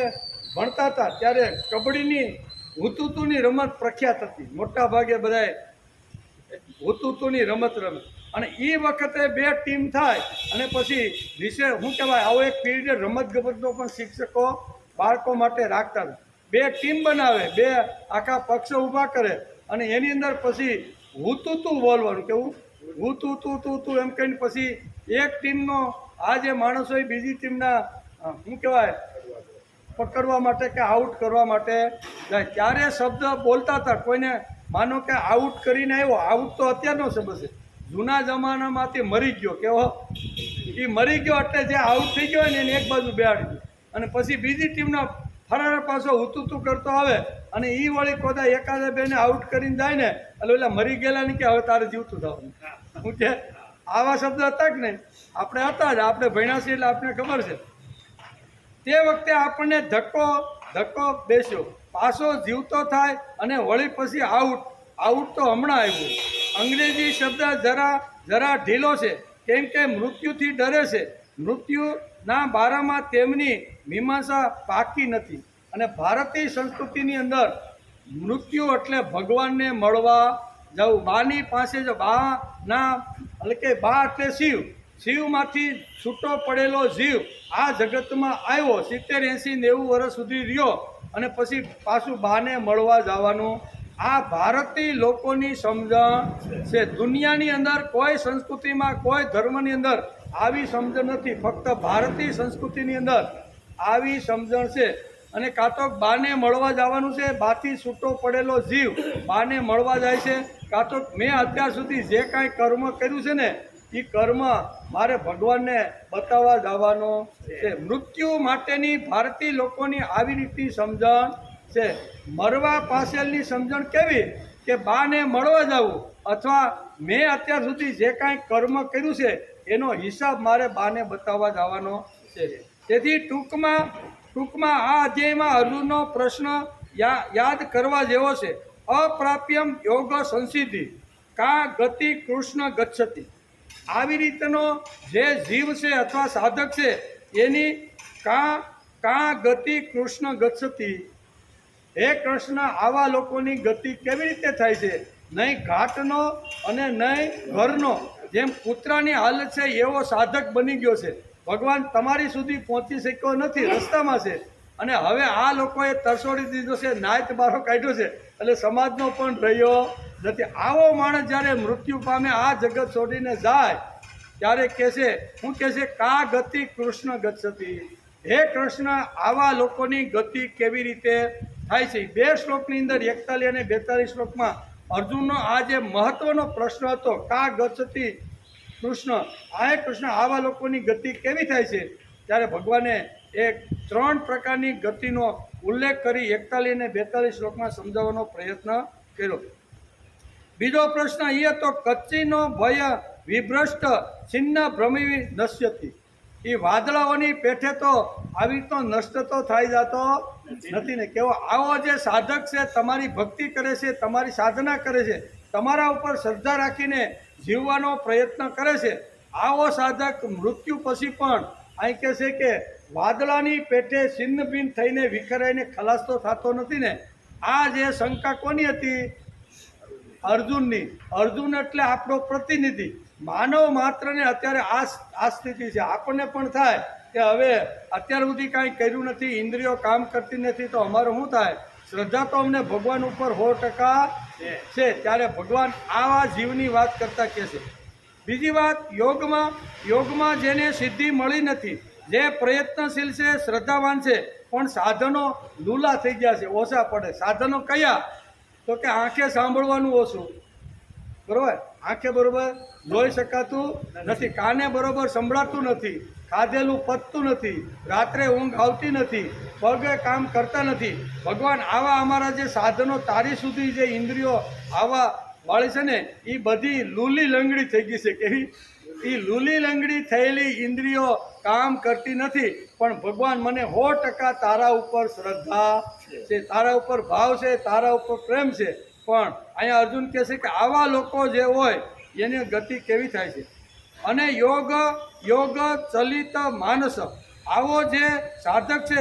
ભણતા હતા ત્યારે કબડ્ડીની હુતુતુની રમત પ્રખ્યાત હતી. મોટા ભાગે બધાએ હુતુતુની રમત રમે અને એ વખતે 2 ટીમ થાય અને પછી વિશે શું કહેવાય આવો એક પીરિયડ રમતગમતનો પણ શિક્ષકો બાળકો માટે રાખતા હતા. 2 ટીમ બનાવે, 2 આખા પક્ષ ઊભા કરે અને એની અંદર પછી હુતુતુ બોલવાનું. કેવું? હુતુતુ એમ કહીને પછી એક ટીમનો આ જે માણસો હોય બીજી ટીમના શું કહેવાય પકડવા માટે કે આઉટ કરવા માટે જાય. ત્યારે શબ્દ બોલતા હતા. કોઈને માનો કે આઉટ કરીને આવ્યો, આઉટ તો અત્યારનો શબ્દ છે, જૂના જમાનામાંથી મરી ગયો. કેવો? એ મરી ગયો એટલે જે આઉટ થઈ ગયો ને એને એક બાજુ બેહાડી ગયો અને પછી બીજી ટીમનો ફરાર પાછો હુતુતુ કરતો આવે અને એ વળી કોદા એકાદે બેને આઉટ કરીને જાય ને એટલે ઓલા મરી ગયેલા ને કે હવે તારે જીવતું થવાનું. શું કે આવા શબ્દ હતા કે નહીં? આપણે હતા જ, આપણે ભણ્યા છીએ એટલે આપણને ખબર છે. તે વખતે આપણને ધક્કો બેસ્યો, પાછો જીવતો થાય અને વળી પછી આઉટ તો હમણાં આવ્યું. અંગ્રેજી શબ્દ જરા ઢીલો છે, કેમ કે મૃત્યુથી ડરે છે. મૃત્યુના બારામાં તેમની મીમાંસા પાકી નથી. અને ભારતીય સંસ્કૃતિની અંદર મૃત્યુ એટલે ભગવાનને મળવા જવું. બાની પાસે જ બાના એટલે કે બા એટલે શિવમાંથી છૂટો પડેલો જીવ આ જગતમાં આવ્યો, 70, 80, 90 વર્ષ સુધી રહ્યો અને પછી પાછું બાને મળવા જવાનું. આ ભારતીય લોકોની સમજણ છે. દુનિયાની અંદર કોઈ સંસ્કૃતિમાં, કોઈ ધર્મની અંદર આવી સમજણ નથી. ફક્ત ભારતીય સંસ્કૃતિની અંદર આવી સમજણ છે. અને કાં તો બાને મળવા જવાનું છે, બાથી છૂટો પડેલો જીવ બાને મળવા જાય છે, કાં તો મેં અત્યાર સુધી જે કાંઈ કર્મ કર્યું છે ને એ કર્મ મારે ભગવાનને બતાવવા જવાનો છે. મૃત્યુ માટેની ભારતીય લોકોની આવી રીતની સમજણ છે. મરવા પાછળની સમજણ કેવી કે બાને મળવા જવું અથવા મેં અત્યાર સુધી જે કાંઈ કર્મ કર્યું છે એનો હિસાબ મારે બાને બતાવવા જવાનો છે. તેથી ટૂંકમાં આ અધ્યાયમાં અર્જુનનો પ્રશ્ન યાદ કરવા જેવો છે. અપ્રાપ્યમ યોગ સંસિદ્ધિ કા ગતિ કૃષ્ણ ગચ્છતિ. આવી રીતનો જે જીવ છે અથવા સાધક છે એની કા ગતિ કૃષ્ણ ગચ્છતિ. હે કૃષ્ણ, આવા લોકોની ગતિ કેવી રીતે થાય છે? નહીં ઘાટનો અને નહીં ઘરનો. જેમ કૂતરાની હાલત છે એવો સાધક બની ગયો છે. ભગવાન તમારી સુધી પહોંચી શક્યો નથી, રસ્તામાં છે. અને હવે આ લોકોએ તરસોડી દીધો છે, નાયત બારો કાઢ્યો છે, એટલે સમાજનો પણ રહ્યો નથી. આવો માણસ જ્યારે મૃત્યુ પામે, આ જગત છોડીને જાય ત્યારે કહેશે, શું કહેશે? કા ગતિ કૃષ્ણ ગચ્છતિ. હે કૃષ્ણ, આવા લોકોની ગતિ કેવી રીતે થાય છે? 2 શ્લોકની અંદર 41 અને 42 શ્લોકમાં અર્જુનનો આ જે મહત્વનો પ્રશ્ન હતો, કા ગચ્છતિ કૃષ્ણ, હે કૃષ્ણ, આવા લોકોની ગતિ કેવી થાય છે? ત્યારે ભગવાને 3 પ્રકારની ગતિનો ઉલ્લેખ કરી 41 અને 42 શ્લોકમાં સમજાવવાનો પ્રયત્ન કર્યો. બીજો પ્રશ્ન એ હતો, કચ્ચીનો ભય વિભ્રષ્ટ છિન્ન ભ્રમી નશ્યતિ. એ વાદળાઓની પેઠે તો આવી તો નષ્ટ તો થઈ જતો નથી ને. કેવો આવો જે સાધક છે, તમારી ભક્તિ કરે છે, તમારી સાધના કરે છે, તમારા ઉપર શ્રદ્ધા રાખીને જીવવાનો પ્રયત્ન કરે છે, આવો સાધક મૃત્યુ પછી પણ અહીં કહે છે કે વાદળાની પેઠે છિન્ન ભિન્ન થઈને વિખરાઈને ખલાસ તો થતો નથી ને. આ જે શંકા કોની હતી? અર્જુનની. અર્જુન એટલે આપણો પ્રતિનિધિ, માનવ માત્રને અત્યારે આ સ્થિતિ છે. આપણને પણ થાય કે હવે અત્યાર સુધી કાંઈ કર્યું નથી, ઇન્દ્રિયો કામ કરતી નથી, તો અમારું શું થાય? શ્રદ્ધા તો અમને ભગવાન ઉપર 100% છે. ત્યારે ભગવાન આવા જીવની વાત કરતા કહે છે. બીજી વાત, યોગમાં જેને સિદ્ધિ મળી નથી, જે પ્રયત્નશીલ છે, શ્રદ્ધાવાન છે, પણ સાધનો લૂલા થઈ ગયા છે, ઓછા પડે. સાધનો કયા? તો કે આંખે સાંભળવાનું ઓછું, બરાબર, આંખે બરોબર જોઈ શકાતું નથી, કાને બરોબર સંભળાતું નથી, ખાધેલું પચતું નથી, રાત્રે ઊંઘ આવતી નથી, પગે કામ કરતા નથી. ભગવાન આવા અમારા જે સાધનો તારી સુધી જે ઇન્દ્રિયો આવા વાળી છે ને, એ બધી લૂલી લંગડી થઈ ગઈ છે. કેવી? એ લૂલી લંગડી થયેલી ઇન્દ્રિયો કામ કરતી નથી, પણ ભગવાન મને 100% તારા ઉપર શ્રદ્ધા છે, તારા ઉપર ભાવ છે, તારા ઉપર પ્રેમ છે. પણ અહીંયા અર્જુન કહે છે કે આવા લોકો જે હોય એની ગતિ કેવી થાય છે? અને યોગ ચલિત માનસ, આવો જે સાધક છે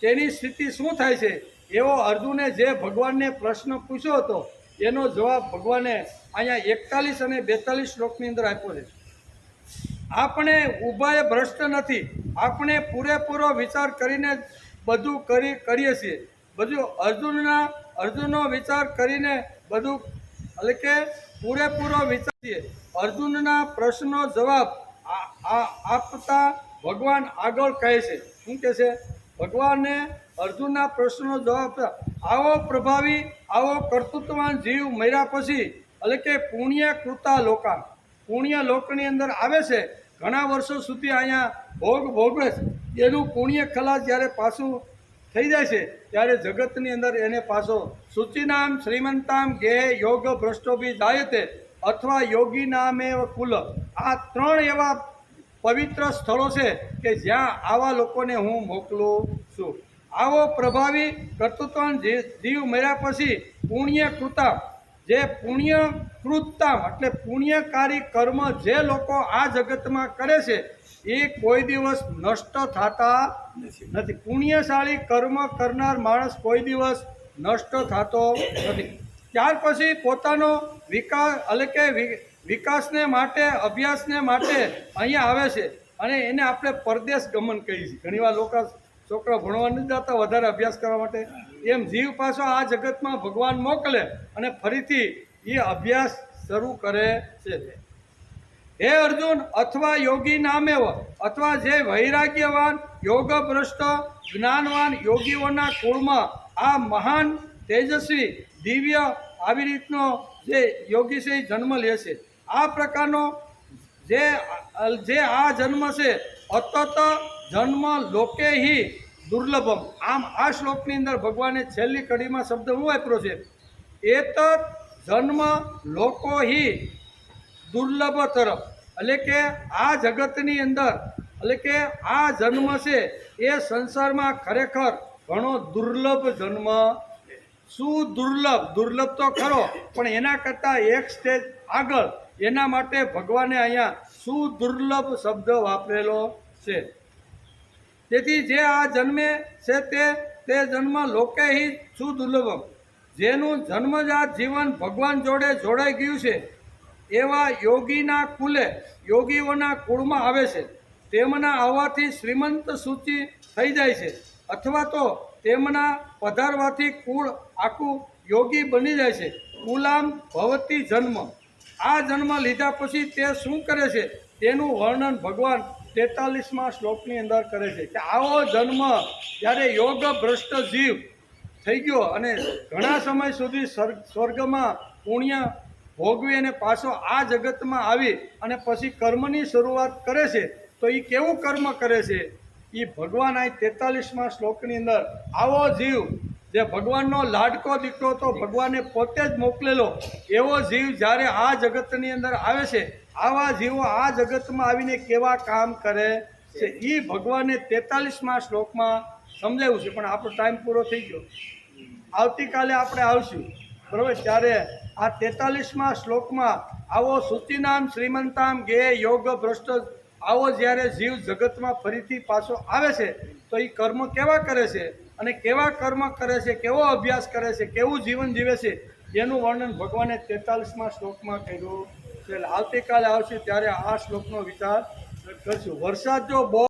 તેની સ્થિતિ શું થાય છે? એવો અર્જુને જે ભગવાનને પ્રશ્ન પૂછ્યો હતો એનો જવાબ ભગવાને અહીંયા 41 અને 42 શ્લોકની અંદર આપ્યો છે. આપણે ઉભય ભ્રષ્ટ નથી, આપણે પૂરેપૂરો વિચાર કરીને બધું કરીએ છીએ. બધું અર્જુનનો વિચાર કરીને બધું એટલે કે પૂરેપૂરો વિચારીએ. અર્જુનના પ્રશ્નનો જવાબ આપતા ભગવાન આગળ કહે છે. શું કહે છે? ભગવાને અર્જુનના પ્રશ્નનો જવાબ આપતા, આવો પ્રભાવી, આવો કર્તૃત્વવાન જીવ મર્યા પછી એટલે કે પુણ્ય કૃતા લોકા, પુણ્ય લોકની અંદર આવે છે, ઘણા વર્ષો સુધી અહીંયા ભોગવે છે, એનું પુણ્ય ખલાસ જ્યારે પાછું થઈ જાય છે ત્યારે જગતની અંદર એને પાછો શુચિનામ શ્રીમંતામ ગે યોગ ભ્રષ્ટો બી જાયતે અથવા યોગી નામેવ કુલ, આ 3 એવા પવિત્ર સ્થળો છે કે જ્યાં આવા લોકોને હું મોકલું છું. આવો પ્રભાવી કર્તૃત્વવાન જીવ મર્યા પછી પુણ્યકૃતા, જે પુણ્યકૃતતા એટલે પુણ્યકારી કર્મ જે લોકો આ જગતમાં કરે છે એ કોઈ દિવસ નષ્ટ થતા નથી. પુણ્યશાળી કર્મ કરનાર માણસ કોઈ દિવસ નષ્ટ થતો નથી. ત્યાર પછી પોતાનો વિકાસ એટલે કે વિકાસને માટે, અભ્યાસને માટે અહીંયા આવે છે અને એને આપણે પરદેશ ગમન કહીએ છીએ. ઘણીવાર લોકો છોકરા ભણવા નથી જતા, વધારે અભ્યાસ કરવા માટે, એમ જીવ પાછો આ જગતમાં ભગવાન મોકલે અને ફરીથી એ અભ્યાસ શરૂ કરે છે. હે અર્જુન, અથવા યોગી નામેવ, અથવા જે વૈરાગ્યવાન, યોગભ્રષ્ટ, જ્ઞાનવાન યોગીઓના કુળમાં આ મહાન, તેજસ્વી, દિવ્ય આવી રીતનો જે યોગી છે એ જન્મ લે છે. આ પ્રકારનો જે આ જન્મ છે અતત જન્મ લોકે હિ દુર્લભમ. આમ આ શ્લોકની અંદર ભગવાને છેલ્લી કડીમાં શબ્દ શું વાપર્યો છે? એતત જન્મ લોકો હિ દુર્લભ તરફ, એટલે કે આ જગતની અંદર, એટલે કે આ જન્મ છે એ સંસારમાં ખરેખર ઘણો દુર્લભ જન્મ. શું દુર્લભ? દુર્લભ તો ખરો, પણ એના કરતાં એક સ્ટેજ આગળ એના માટે ભગવાને અહીંયા સુદુર્લભ શબ્દ વાપરેલો છે. તેથી જે આ જન્મે છે તે જન્મ લોકે હિ સુદુર્લભમ, જેનું જન્મજાત જીવન ભગવાન જોડે જોડાઈ ગયું છે એવા યોગીના કુલે, યોગીઓના કુળમાં આવે છે. તેમના આવવાથી શ્રીમંત સૂચિ થઈ જાય છે, અથવા તો તેમના પધારવાથી કુળ આખું યોગી બની જાય છે. કુલામ ભવતી જન્મ, આ જન્મ લીધા પછી તે શું કરે છે તેનું વર્ણન ભગવાન 43મા શ્લોકની અંદર કરે છે કે આવો જન્મ જ્યારે યોગ ભ્રષ્ટ જીવ થઈ ગયો અને ઘણા સમય સુધી સ્વર્ગમાં પુણ્ય ભોગવી અને પાછો આ જગતમાં આવી અને પછી કર્મની શરૂઆત કરે છે, તો એ કેવું કર્મ કરે છે એ ભગવાન આ 43મા શ્લોકની અંદર આવો જીવ જે ભગવાનનો લાડકો દીકરો તો ભગવાને પોતે જ મોકલેલો એવો જીવ જ્યારે આ જગતની અંદર આવે છે, આવા જીવો આ જગતમાં આવીને કેવા કામ કરે છે એ ભગવાને 43મા શ્લોકમાં સમજાવ્યું છે. પણ આપણો ટાઈમ પૂરો થઈ ગયો. આવતીકાલે આપણે આવશું, બરાબર? ત્યારે આ 43મા શ્લોકમાં આવો સૂચિનામ શ્રીમંતામ ગે યોગ ભ્રષ્ટ, આવો જ્યારે જીવ જગતમાં ફરીથી પાછો આવે છે તો એ કર્મ કેવા કરે છે અને કેવા કર્મ કરે છે, કેવો અભ્યાસ કરે છે, કેવું જીવન જીવે છે એનું વર્ણન ભગવાને 43મા શ્લોકમાં કર્યું છે. આવતીકાલે આવશે ત્યારે આ શ્લોકનો વિચાર કરશું. વરસાદ જો બહુ